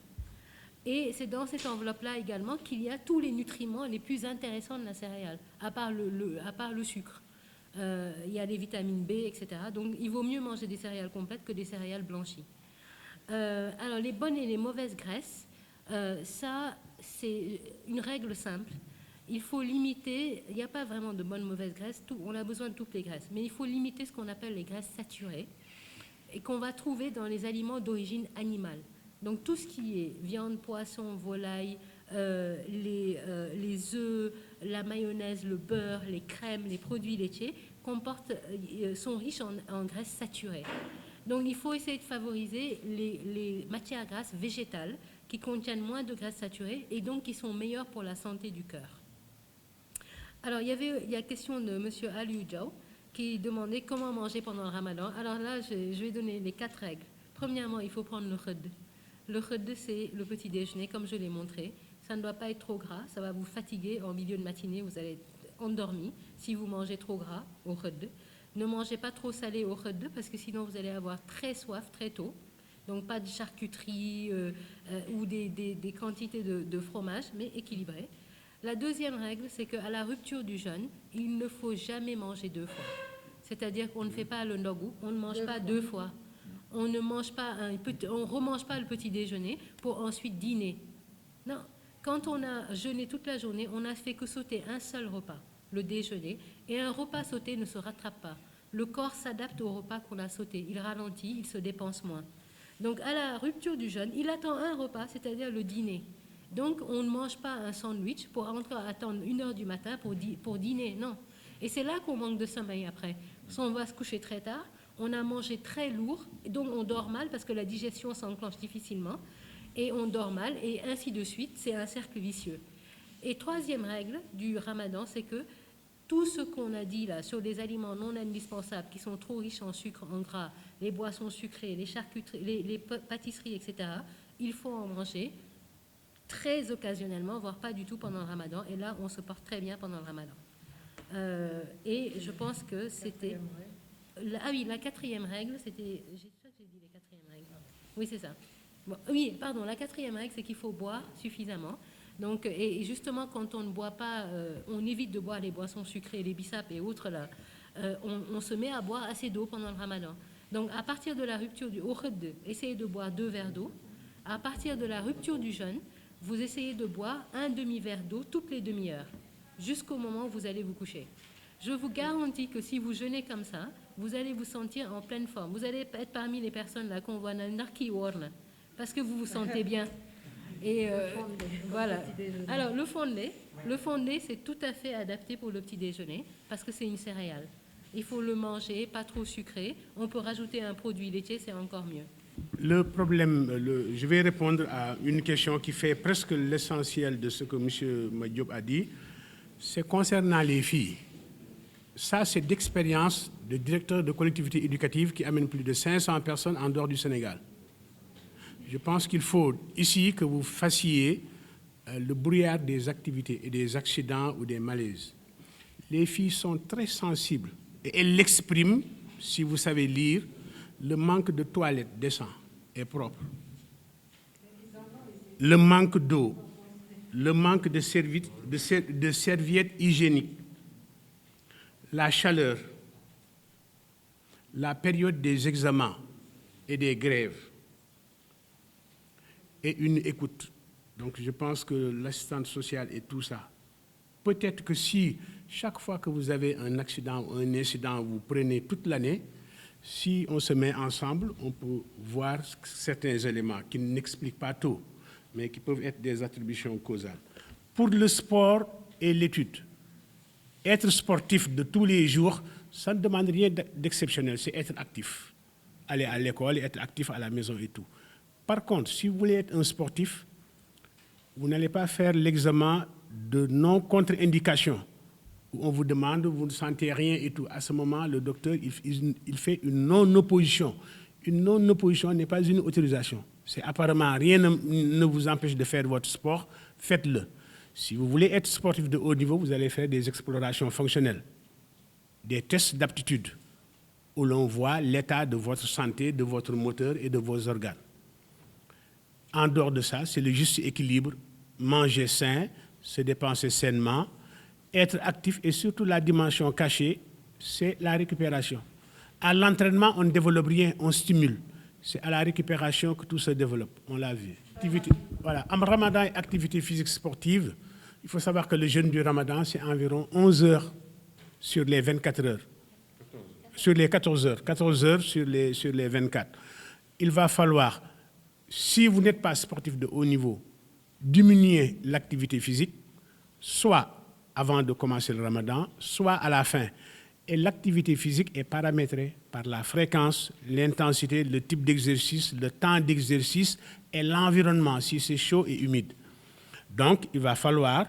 G: Et c'est dans cette enveloppe-là également qu'il y a tous les nutriments les plus intéressants de la céréale, à part le sucre. Il y a les vitamines B, etc. Donc, il vaut mieux manger des céréales complètes que des céréales blanchies. Alors, les bonnes et les mauvaises graisses, ça, c'est une règle simple. Il faut limiter, il n'y a pas vraiment de bonnes ou mauvaises graisses, on a besoin de toutes les graisses, mais il faut limiter ce qu'on appelle les graisses saturées et qu'on va trouver dans les aliments d'origine animale. Donc, tout ce qui est viande, poisson, volaille, les œufs, la mayonnaise, le beurre, les crèmes, les produits laitiers sont riches en graisses saturées. Donc, il faut essayer de favoriser les matières grasses végétales qui contiennent moins de graisses saturées et donc qui sont meilleures pour la santé du cœur. Alors, il y a question de M. Aliou Diaw qui demandait comment manger pendant le ramadan. Alors là, je vais donner les 4 règles. Premièrement, il faut prendre le khud. Le khud, c'est le petit déjeuner, comme je l'ai montré. Ça ne doit pas être trop gras, ça va vous fatiguer en milieu de matinée, vous allez être endormi si vous mangez trop gras au khud. Ne mangez pas trop salé au khud parce que sinon vous allez avoir très soif très tôt. Donc pas de charcuterie ou des quantités de fromage, mais équilibré. La deuxième règle, c'est qu'à la rupture du jeûne, il ne faut jamais manger 2 fois. C'est-à-dire qu'on ne fait pas le ndogu, on ne mange pas 2 fois. On ne mange pas on remange pas le petit déjeuner pour ensuite dîner. Non, quand on a jeûné toute la journée, on n'a fait que sauter un seul repas, le déjeuner, et un repas sauté ne se rattrape pas. Le corps s'adapte au repas qu'on a sauté, il ralentit, il se dépense moins. Donc à la rupture du jeûne, il attend un repas, c'est-à-dire le dîner. Donc on ne mange pas un sandwich pour attendre 1h du matin pour dîner, non. Et c'est là qu'on manque de sommeil après. Si on va se coucher très tard, on a mangé très lourd, et donc on dort mal parce que la digestion s'enclenche difficilement, et on dort mal, et ainsi de suite, c'est un cercle vicieux. Et troisième règle du ramadan, c'est que tout ce qu'on a dit là sur les aliments non indispensables qui sont trop riches en sucre, en gras, les boissons sucrées, les charcuteries, les pâtisseries, etc., il faut en manger très occasionnellement, voire pas du tout pendant le ramadan, et là on se porte très bien pendant le ramadan. Et je pense que c'était... Ah oui, la 4e règle, c'était... J'ai dit les 4e règles. Oui, c'est ça. Bon, oui, pardon, la 4e règle, c'est qu'il faut boire suffisamment. Donc, et justement, quand on ne boit pas, on évite de boire les boissons sucrées, les bissap et autres, là, on se met à boire assez d'eau pendant le ramadan. Donc, à partir de la rupture du khud, essayez de boire 2 verres d'eau. À partir de la rupture du jeûne, vous essayez de boire un demi-verre d'eau toutes les demi-heures, jusqu'au moment où vous allez vous coucher. Je vous garantis que si vous jeûnez comme ça, vous allez vous sentir en pleine forme. Vous allez être parmi les personnes là qu'on voit dans Narki Warn, parce que vous vous sentez bien. Et voilà. Alors le fondé, c'est tout à fait adapté pour le petit déjeuner, parce que c'est une céréale. Il faut le manger, pas trop sucré. On peut rajouter un produit laitier, c'est encore mieux.
H: Le problème, je vais répondre à une question qui fait presque l'essentiel de ce que M. Madiop a dit. C'est concernant les filles. Ça, c'est d'expérience de directeur de collectivité éducative qui amène plus de 500 personnes en dehors du Sénégal. Je pense qu'il faut ici que vous fassiez le brouillard des activités et des accidents ou des malaises. Les filles sont très sensibles et elles l'expriment, si vous savez lire, le manque de toilettes décent et propre, le manque d'eau, le manque de serviettes hygiéniques, la chaleur, la période des examens et des grèves et une écoute. Donc je pense que l'assistante sociale et tout ça, peut-être que si chaque fois que vous avez un accident ou un incident, vous prenez toute l'année, si on se met ensemble, on peut voir certains éléments qui n'expliquent pas tout, mais qui peuvent être des attributions causales. Pour le sport et l'étude, être sportif de tous les jours, ça ne demande rien d'exceptionnel, c'est être actif. Aller à l'école, être actif à la maison et tout. Par contre, si vous voulez être un sportif, vous n'allez pas faire l'examen de non-contre-indication, où on vous demande, vous ne sentez rien et tout. À ce moment, le docteur, il fait une non-opposition. Une non-opposition n'est pas une autorisation. C'est apparemment, rien ne vous empêche de faire votre sport, faites-le. Si vous voulez être sportif de haut niveau, vous allez faire des explorations fonctionnelles, des tests d'aptitude, où l'on voit l'état de votre santé, de votre moteur et de vos organes. En dehors de ça, c'est le juste équilibre, manger sain, se dépenser sainement, être actif et surtout la dimension cachée, c'est la récupération. À l'entraînement, on ne développe rien, on stimule. C'est à la récupération que tout se développe, on l'a vu. Voilà, en Ramadan et activité physique sportive, il faut savoir que le jeûne du Ramadan, c'est environ 11 heures sur les 24 heures. Sur les 14 heures, 14 heures sur les 24. Il va falloir, si vous n'êtes pas sportif de haut niveau, diminuer l'activité physique, soit avant de commencer le Ramadan, soit à la fin. Et l'activité physique est paramétrée par la fréquence, l'intensité, le type d'exercice, le temps d'exercice et l'environnement, si c'est chaud et humide. Donc, il va falloir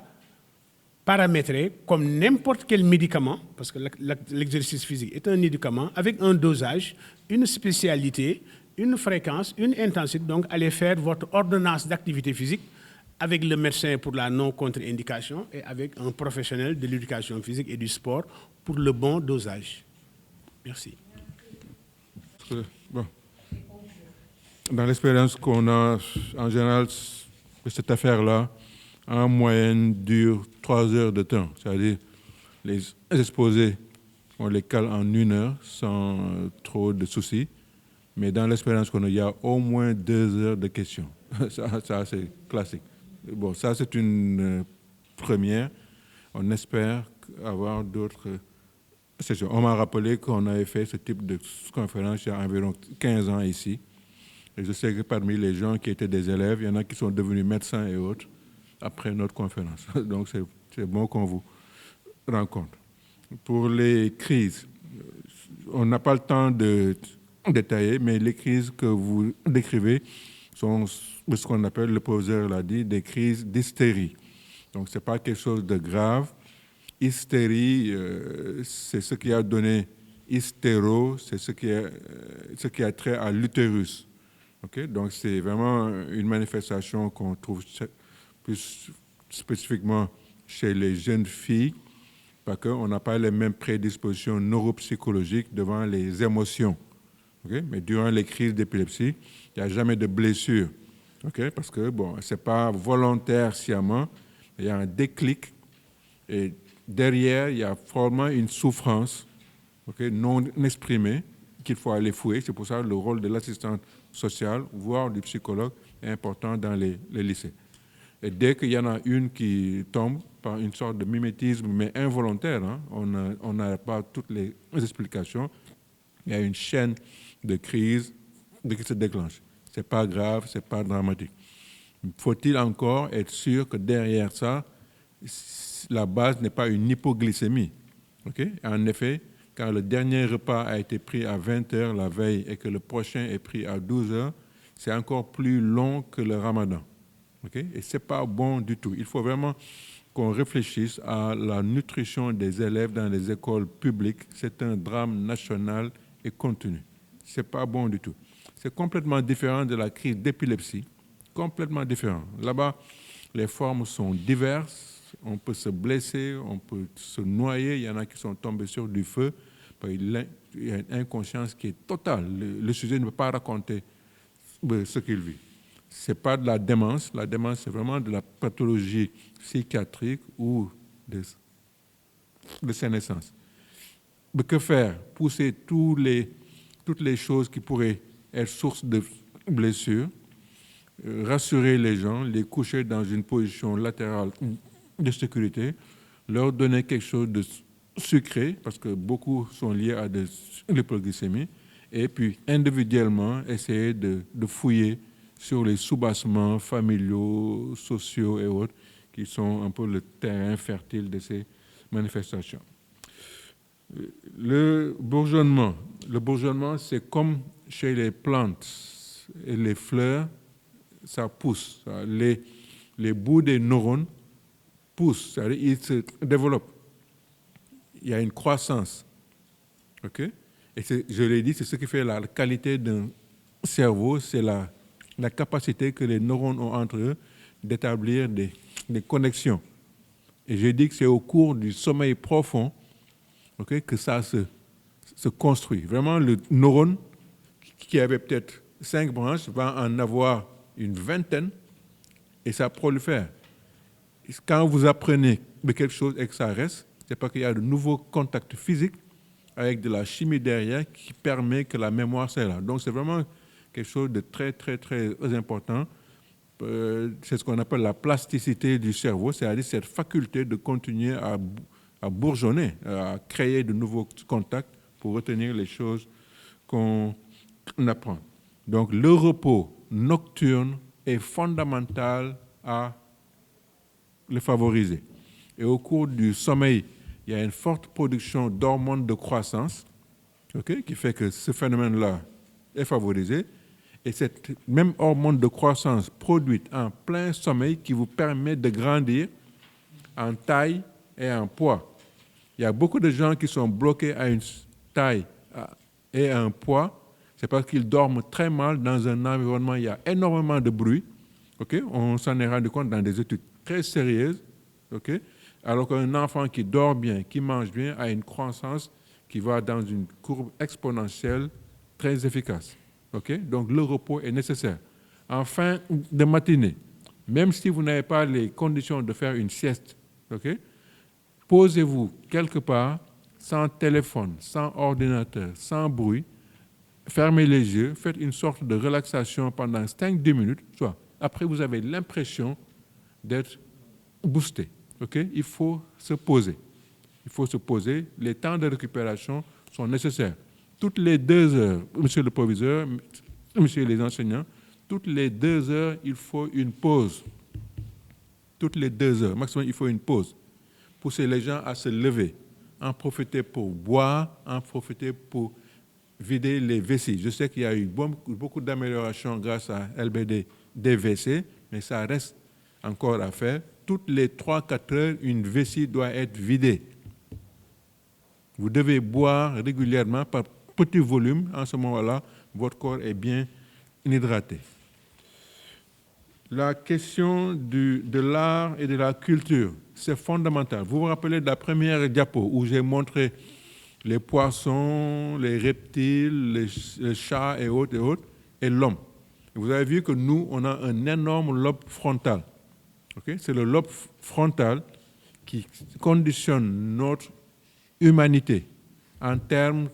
H: paramétrer comme n'importe quel médicament, parce que l'exercice physique est un médicament, avec un dosage, une spécialité, une fréquence, une intensité. Donc, allez faire votre ordonnance d'activité physique avec le médecin pour la non-contre-indication et avec un professionnel de l'éducation physique et du sport pour le bon dosage. Merci.
E: Bon. Dans l'expérience qu'on a, en général, cette affaire-là, en moyenne, dure 3 heures de temps. C'est-à-dire, les exposés, on les cale en 1 heure sans trop de soucis. Mais dans l'expérience qu'on a, il y a au moins 2 heures de questions. Ça c'est classique. Bon, ça, c'est une première. On espère avoir d'autres sessions. On m'a rappelé qu'on avait fait ce type de conférence il y a environ 15 ans ici. Et je sais que parmi les gens qui étaient des élèves, il y en a qui sont devenus médecins et autres après notre conférence. Donc, c'est bon qu'on vous rencontre. Pour les crises, on n'a pas le temps de détailler, mais les crises que vous décrivez sont ce qu'on appelle, le professeur l'a dit, des crises d'hystérie. Donc, ce n'est pas quelque chose de grave. Hystérie, c'est ce qui a donné hystéro, c'est ce qui a trait à l'utérus. Okay? Donc, c'est vraiment une manifestation qu'on trouve plus spécifiquement chez les jeunes filles, parce qu'on n'a pas les mêmes prédispositions neuropsychologiques devant les émotions. Okay? Mais durant les crises d'épilepsie, il n'y a jamais de blessure. Okay? Parce que, bon, ce n'est pas volontaire sciemment, il y a un déclic et derrière, il y a probablement une souffrance non exprimée qu'il faut aller fouiller. C'est pour ça que le rôle de l'assistante sociale, voire du psychologue, est important dans les lycées. Et dès qu'il y en a une qui tombe par une sorte de mimétisme, mais involontaire, hein, on n'a pas toutes les explications, il y a une chaîne de crise qui se déclenche. Ce n'est pas grave, ce n'est pas dramatique. Faut-il encore être sûr que derrière ça, la base n'est pas une hypoglycémie. Okay? En effet, quand le dernier repas a été pris à 20h la veille et que le prochain est pris à 12h, c'est encore plus long que le ramadan. Okay? Et ce n'est pas bon du tout. Il faut vraiment qu'on réfléchisse à la nutrition des élèves dans les écoles publiques. C'est un drame national et continu. Ce n'est pas bon du tout. C'est complètement différent de la crise d'épilepsie, complètement différent. Là-bas, les formes sont diverses. On peut se blesser, on peut se noyer. Il y en a qui sont tombés sur du feu. Il y a une inconscience qui est totale. Le sujet ne peut pas raconter ce qu'il vit. Ce n'est pas de la démence. La démence, c'est vraiment de la pathologie psychiatrique ou de sa naissance. Mais que faire? Pousser toutes les choses qui pourraient être source de blessures, rassurer les gens, les coucher dans une position latérale de sécurité, leur donner quelque chose de sucré, parce que beaucoup sont liés à de l'hypoglycémie, et puis individuellement essayer de fouiller sur les soubassements familiaux, sociaux et autres, qui sont un peu le terrain fertile de ces manifestations. Le bourgeonnement, c'est comme chez les plantes et les fleurs, ça pousse. Les bouts des neurones poussent, c'est-à-dire ils se développent. Il y a une croissance. Okay? Et je l'ai dit, c'est ce qui fait la qualité d'un cerveau, c'est la capacité que les neurones ont entre eux d'établir des connexions. Et j'ai dit que c'est au cours du sommeil profond, okay, que ça se construit. Vraiment, le neurone qui avait peut-être 5 branches va en avoir une vingtaine et ça prolifère. Quand vous apprenez de quelque chose et que ça reste, c'est parce qu'il y a de nouveaux contacts physiques avec de la chimie derrière qui permet que la mémoire soit là. Donc c'est vraiment quelque chose de très, très, très important. C'est ce qu'on appelle la plasticité du cerveau, c'est-à-dire cette faculté de continuer à bourgeonner, à créer de nouveaux contacts pour retenir les choses qu'on apprend. Donc le repos nocturne est fondamental à le favoriser. Et au cours du sommeil, il y a une forte production d'hormones de croissance, okay, qui fait que ce phénomène-là est favorisé. Et cette même hormone de croissance produite en plein sommeil qui vous permet de grandir en taille et en poids. Il y a beaucoup de gens qui sont bloqués à une taille et à un poids. C'est parce qu'ils dorment très mal dans un environnement où il y a énormément de bruit. Okay? On s'en est rendu compte dans des études très sérieuses. Okay? Alors qu'un enfant qui dort bien, qui mange bien, a une croissance qui va dans une courbe exponentielle très efficace. Okay? Donc le repos est nécessaire. En fin de matinée, même si vous n'avez pas les conditions de faire une sieste, okay? Posez-vous quelque part, sans téléphone, sans ordinateur, sans bruit, fermez les yeux, faites une sorte de relaxation pendant 5-10 minutes, soit après vous avez l'impression d'être boosté. Okay? Il faut se poser. Il faut se poser. Les temps de récupération sont nécessaires. Toutes les 2 heures, monsieur le proviseur, monsieur les enseignants, toutes les 2 heures, il faut une pause. Toutes les 2 heures, maximum, il faut une pause. Pousser les gens à se lever, en profiter pour boire, en profiter pour vider les vessies. Je sais qu'il y a eu beaucoup d'améliorations grâce à LBD des WC, mais ça reste encore à faire. Toutes les 3-4 heures, une vessie doit être vidée. Vous devez boire régulièrement par petit volume. En ce moment-là, votre corps est bien hydraté. La question de l'art et de la culture, c'est fondamental. Vous vous rappelez de la première diapo où j'ai montré les poissons, les reptiles, les chats et autres, et l'homme. Vous avez vu que nous, on a un énorme lobe frontal. Okay? C'est le lobe frontal qui conditionne notre humanité en termes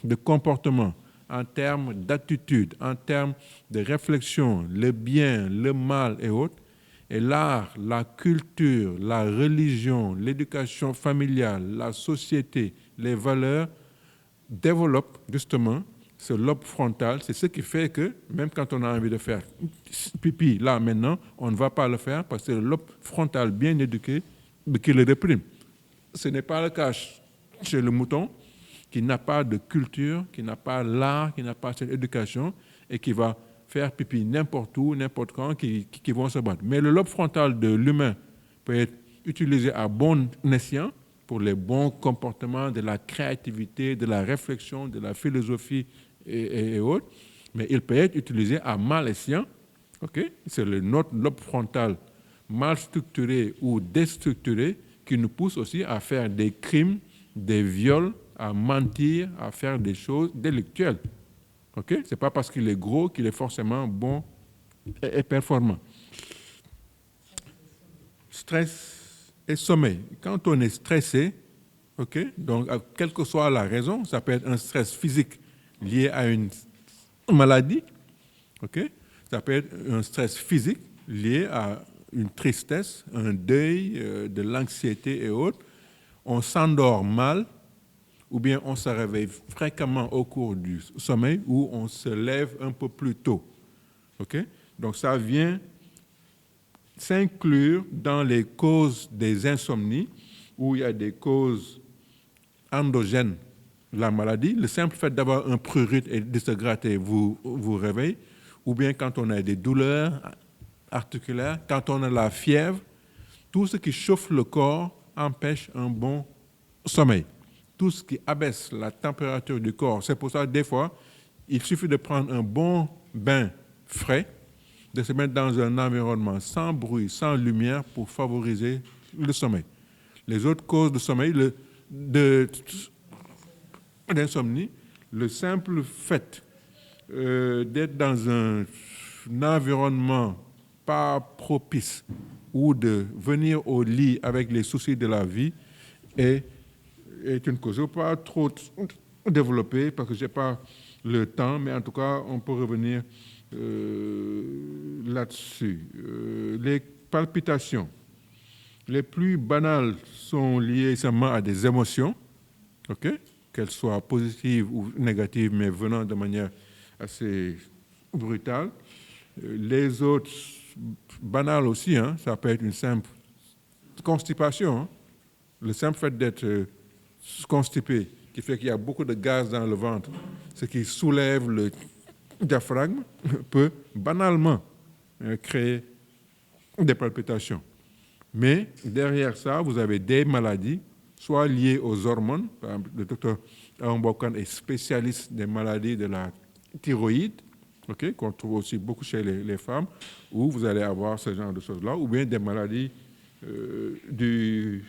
E: de comportement, en termes d'attitude, en termes de réflexion, le bien, le mal et autres. Et l'art, la culture, la religion, l'éducation familiale, la société, les valeurs développent justement ce lobe frontal. C'est ce qui fait que même quand on a envie de faire pipi là maintenant, on ne va pas le faire parce que c'est le lobe frontal bien éduqué qui le réprime. Ce n'est pas le cas chez le mouton qui n'a pas de culture, qui n'a pas l'art, qui n'a pas cette éducation et qui va faire pipi n'importe où, n'importe quand, qui vont se battre. Mais le lobe frontal de l'humain peut être utilisé à bon escient pour les bons comportements, de la créativité, de la réflexion, de la philosophie et autres. Mais il peut être utilisé à mal escient. Okay? C'est notre lobe frontal mal structuré ou déstructuré qui nous pousse aussi à faire des crimes, des viols, à mentir, à faire des choses délictuelles. Okay? Ce n'est pas parce qu'il est gros qu'il est forcément bon et performant. Stress et sommeil. Quand on est stressé, okay, donc quelle que soit la raison, ça peut être un stress physique lié à une maladie, okay, ça peut être un stress physique lié à une tristesse, un deuil, de l'anxiété et autres. On s'endort mal, ou bien on se réveille fréquemment au cours du sommeil, ou on se lève un peu plus tôt. Okay? Donc ça vient s'inclure dans les causes des insomnies, où il y a des causes endogènes de la maladie. Le simple fait d'avoir un prurit et de se gratter vous réveille, ou bien quand on a des douleurs articulaires, quand on a la fièvre, tout ce qui chauffe le corps empêche un bon sommeil. Tout ce qui abaisse la température du corps. C'est pour ça que des fois, il suffit de prendre un bon bain frais, de se mettre dans un environnement sans bruit, sans lumière pour favoriser le sommeil. Les autres causes de sommeil, d'insomnie, le simple fait d'être dans un environnement pas propice ou de venir au lit avec les soucis de la vie est une cause. Je ne veux pas trop développer parce que je n'ai pas le temps, mais en tout cas, on peut revenir là-dessus. Les palpitations les plus banales sont liées seulement à des émotions, okay? Qu'elles soient positives ou négatives, mais venant de manière assez brutale. Les autres, banales aussi, hein, ça peut être une simple constipation. Hein. Le simple fait d'être constipé, qui fait qu'il y a beaucoup de gaz dans le ventre, ce qui soulève le diaphragme, peut banalement créer des palpitations. Mais derrière ça, vous avez des maladies, soit liées aux hormones. Par exemple, le docteur Aombokan est spécialiste des maladies de la thyroïde, okay, qu'on trouve aussi beaucoup chez les femmes, où vous allez avoir ce genre de choses-là, ou bien des maladies du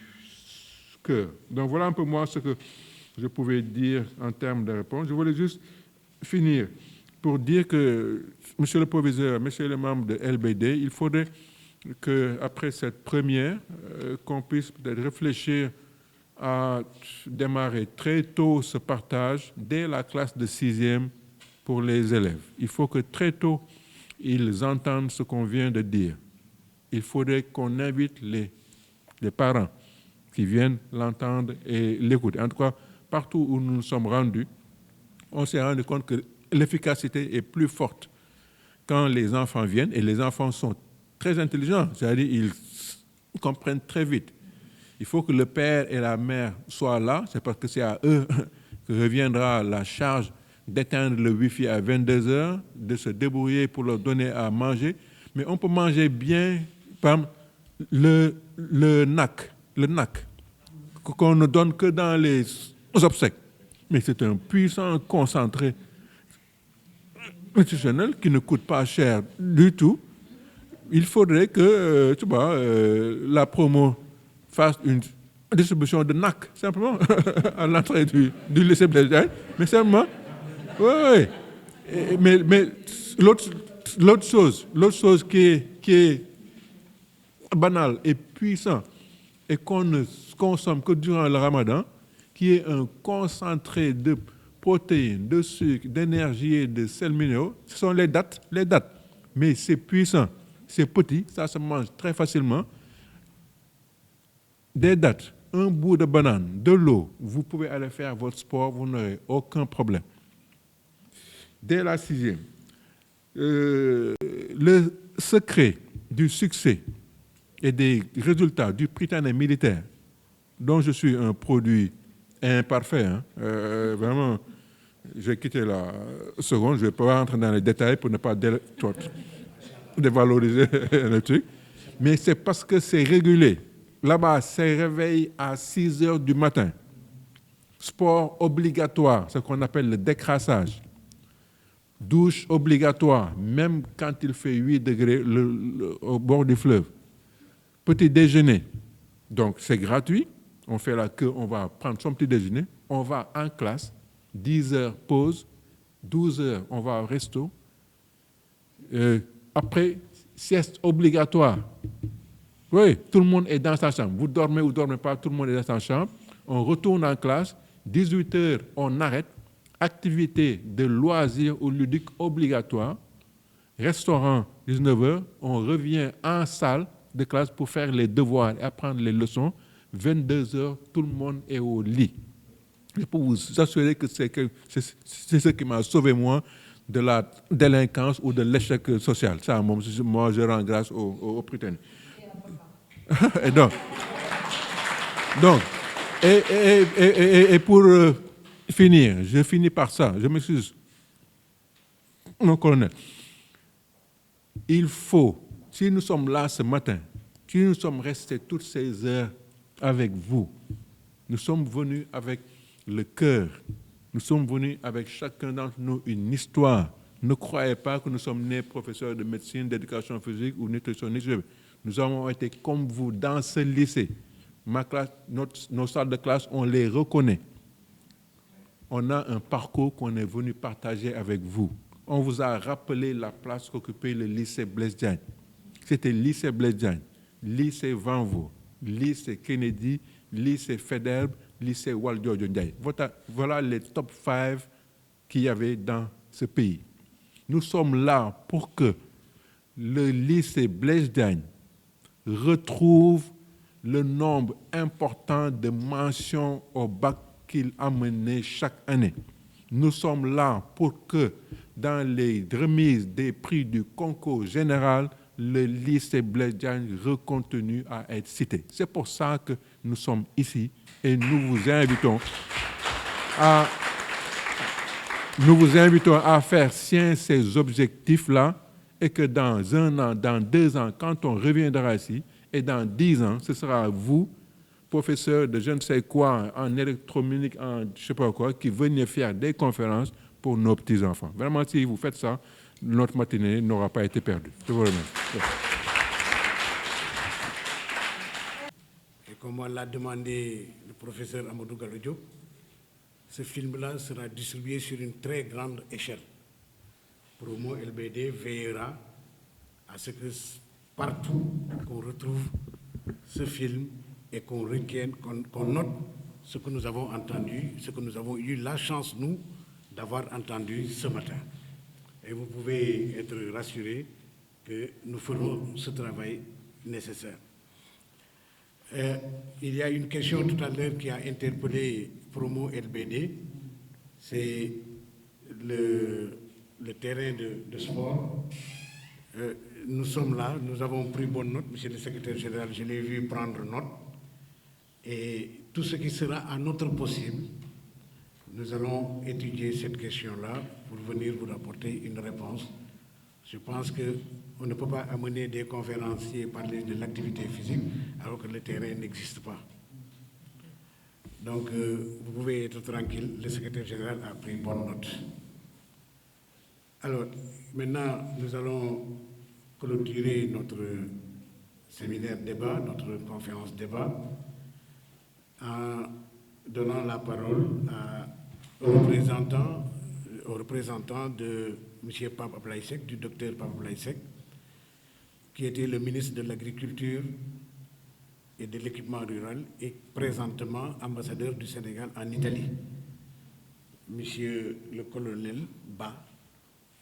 E: cœur. Donc voilà un peu moi ce que je pouvais dire en termes de réponse. Je voulais juste finir pour dire que, monsieur le proviseur, monsieur les membres de LBD, il faudrait qu'après cette première, qu'on puisse peut-être réfléchir à démarrer très tôt ce partage dès la classe de 6e pour les élèves. Il faut que très tôt, ils entendent ce qu'on vient de dire. Il faudrait qu'on invite les parents qui viennent l'entendre et l'écouter. En tout cas, partout où nous nous sommes rendus, on s'est rendu compte que l'efficacité est plus forte quand les enfants viennent, et les enfants sont très intelligents, c'est-à-dire ils comprennent très vite. Il faut que le père et la mère soient là, c'est parce que c'est à eux que reviendra la charge d'éteindre le Wi-Fi à 22h, de se débrouiller pour leur donner à manger. Mais on peut manger bien, par le NAC, qu'on ne donne que dans les obsèques. Mais c'est un puissant concentré nutritionnel qui ne coûte pas cher du tout. Il faudrait que, la promo fasse une distribution de NAC, simplement, à l'entrée du lycée Blaise Diagne. Mais simplement, oui. Mais l'autre chose qui est banale et puissante et qu'on ne consomme que durant le ramadan, qui est un concentré de protéines, de sucre, d'énergie et de sels minéraux, ce sont les dattes. Mais c'est puissant. C'est petit, ça se mange très facilement. Des dattes, un bout de banane, de l'eau, vous pouvez aller faire votre sport, vous n'aurez aucun problème. Dès la 6e, le secret du succès et des résultats du Prytanée militaire, dont je suis un produit imparfait. Hein. Vraiment, j'ai quitté la seconde, je ne vais pas rentrer dans les détails pour ne pas dévaloriser le truc. Mais c'est parce que c'est régulé. Là-bas, c'est réveil à 6 heures du matin. Sport obligatoire, ce qu'on appelle le décrassage. Douche obligatoire, même quand il fait 8 degrés au bord du fleuve. Petit déjeuner, donc c'est gratuit. On fait la queue, on va prendre son petit déjeuner. On va en classe, 10 heures pause, 12 heures, on va au resto. Après, sieste obligatoire. Oui, tout le monde est dans sa chambre. Vous dormez ou ne dormez pas, tout le monde est dans sa chambre. On retourne en classe, 18 heures, on arrête. Activité de loisirs ou ludiques obligatoire. Restaurant, 19 heures, on revient en salle de classe pour faire les devoirs et apprendre les leçons. 22 heures, tout le monde est au lit. Je peux vous assurer que c'est ce qui m'a sauvé, moi, de la délinquance ou de l'échec social. Ça, moi, je rends grâce aux Britanniques. Et et pour finir, je finis par ça. Je m'excuse, mon colonel. Il faut, si nous sommes là ce matin, si nous sommes restés toutes ces heures avec vous, nous sommes venus avec le cœur, nous sommes venus avec chacun d'entre nous une histoire. Ne croyez pas que nous sommes nés professeurs de médecine, d'éducation physique ou nutritionniste. Nous avons été comme vous dans ce lycée. Ma classe, nos salles de classe, on les reconnaît. On a un parcours qu'on est venu partager avec vous. On vous a rappelé la place qu'occupait le lycée Blaise Diagne. C'était lycée Blaise Diagne, lycée Vanvo, lycée Kennedy, lycée Faidherbe, lycée Valdiodio Ndiaye. Voilà les top 5 qu'il y avait dans ce pays. Nous sommes là pour que le lycée Blaise Diagne retrouve le nombre important de mentions au bac qu'il a mené chaque année. Nous sommes là pour que, dans les remises des prix du concours général, le lycée Blaise Diagne recontinue à être cité. C'est pour ça que nous sommes ici et nous vous invitons à faire sien ces objectifs-là et que dans 1 an, dans 2 ans, quand on reviendra ici, et dans 10 ans, ce sera vous, professeur de je ne sais quoi, en électromécanique, en je ne sais pas quoi, qui venez faire des conférences pour nos petits-enfants. Vraiment, si vous faites ça, notre matinée n'aura pas été perdue. Je vous remercie.
A: Et comme l'a demandé le professeur Amadou Gallo Diop, ce film-là sera distribué sur une très grande échelle. Promo LBD veillera à ce que partout qu'on retrouve ce film et qu'on retienne, qu'on note ce que nous avons entendu, ce que nous avons eu la chance, nous, d'avoir entendu ce matin. Et vous pouvez être rassurés que nous ferons ce travail nécessaire. Il y a une question tout à l'heure qui a interpellé Promo LBD, c'est le terrain de sport. Nous sommes là, nous avons pris bonne note, monsieur le secrétaire général, je l'ai vu prendre note, et tout ce qui sera à notre possible, nous allons étudier cette question-là pour venir vous apporter une réponse. Je pense qu'on ne peut pas amener des conférenciers parler de l'activité physique alors que le terrain n'existe pas. Donc, vous pouvez être tranquille, le secrétaire général a pris bonne note. Alors, maintenant, nous allons clôturer notre séminaire débat, notre conférence débat, en donnant la parole au représentant de M. Pape Ablaye Seck, du docteur Pape Ablaye Seck, qui était le ministre de l'Agriculture et de l'Équipement rural et présentement ambassadeur du Sénégal en Italie. Monsieur le colonel Ba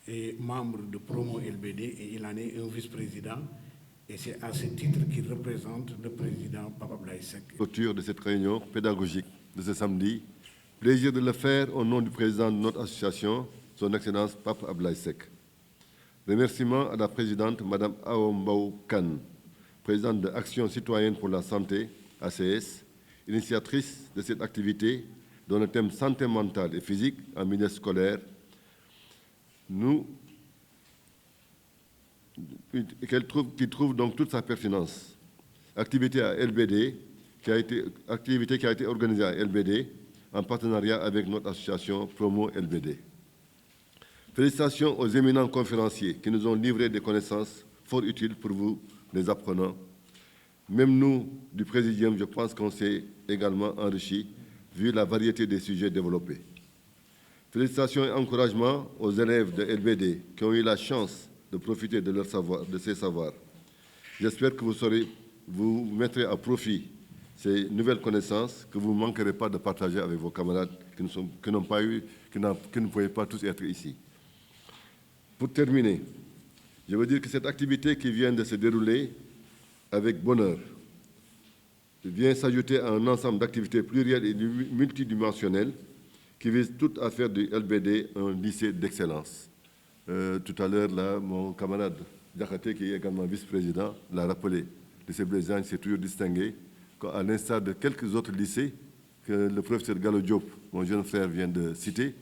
A: est membre de Promo LBD et il en est un vice-président. Et c'est à ce titre qu'il représente le président Pape Ablaye Seck.
R: Clôture de cette réunion pédagogique de ce samedi. Plaisir de le faire au nom du président de notre association, son Excellence Pape Ablaye Seck. Remerciements à la présidente Mme Aombaou Kane, présidente de Action citoyenne pour la santé, ACS, initiatrice de cette activité, dont le thème santé mentale et physique en milieu scolaire, qui trouve donc toute sa pertinence. Activité à LBD, activité qui a été organisée à LBD en partenariat avec notre association Promo LBD. Félicitations aux éminents conférenciers qui nous ont livré des connaissances fort utiles pour vous, les apprenants. Même nous, du Présidium, je pense qu'on s'est également enrichis vu la variété des sujets développés. Félicitations et encouragements aux élèves de LBD qui ont eu la chance de profiter de leur savoir, de ces savoirs. J'espère que vous mettrez à profit ces nouvelles connaissances que vous ne manquerez pas de partager avec vos camarades qui ne pouvaient pas tous être ici. Pour terminer, je veux dire que cette activité qui vient de se dérouler avec bonheur vient s'ajouter à un ensemble d'activités plurielles et multidimensionnelles qui visent toutes à faire du LBD un lycée d'excellence. Tout à l'heure, là, mon camarade Diakhaté, qui est également vice-président, l'a rappelé. Le lycée Blaise Diagne s'est toujours distingué, à l'instar de quelques autres lycées que le professeur Gallo Diop, mon jeune frère, vient de citer.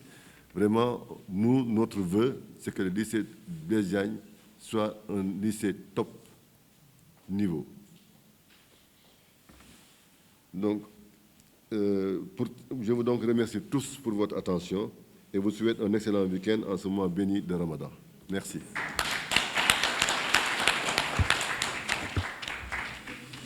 R: Vraiment, notre vœu, c'est que le lycée Blaise Diagne soit un lycée top niveau. Donc, je vous donc remercie tous pour votre attention et vous souhaite un excellent week-end en ce mois béni de Ramadan. Merci.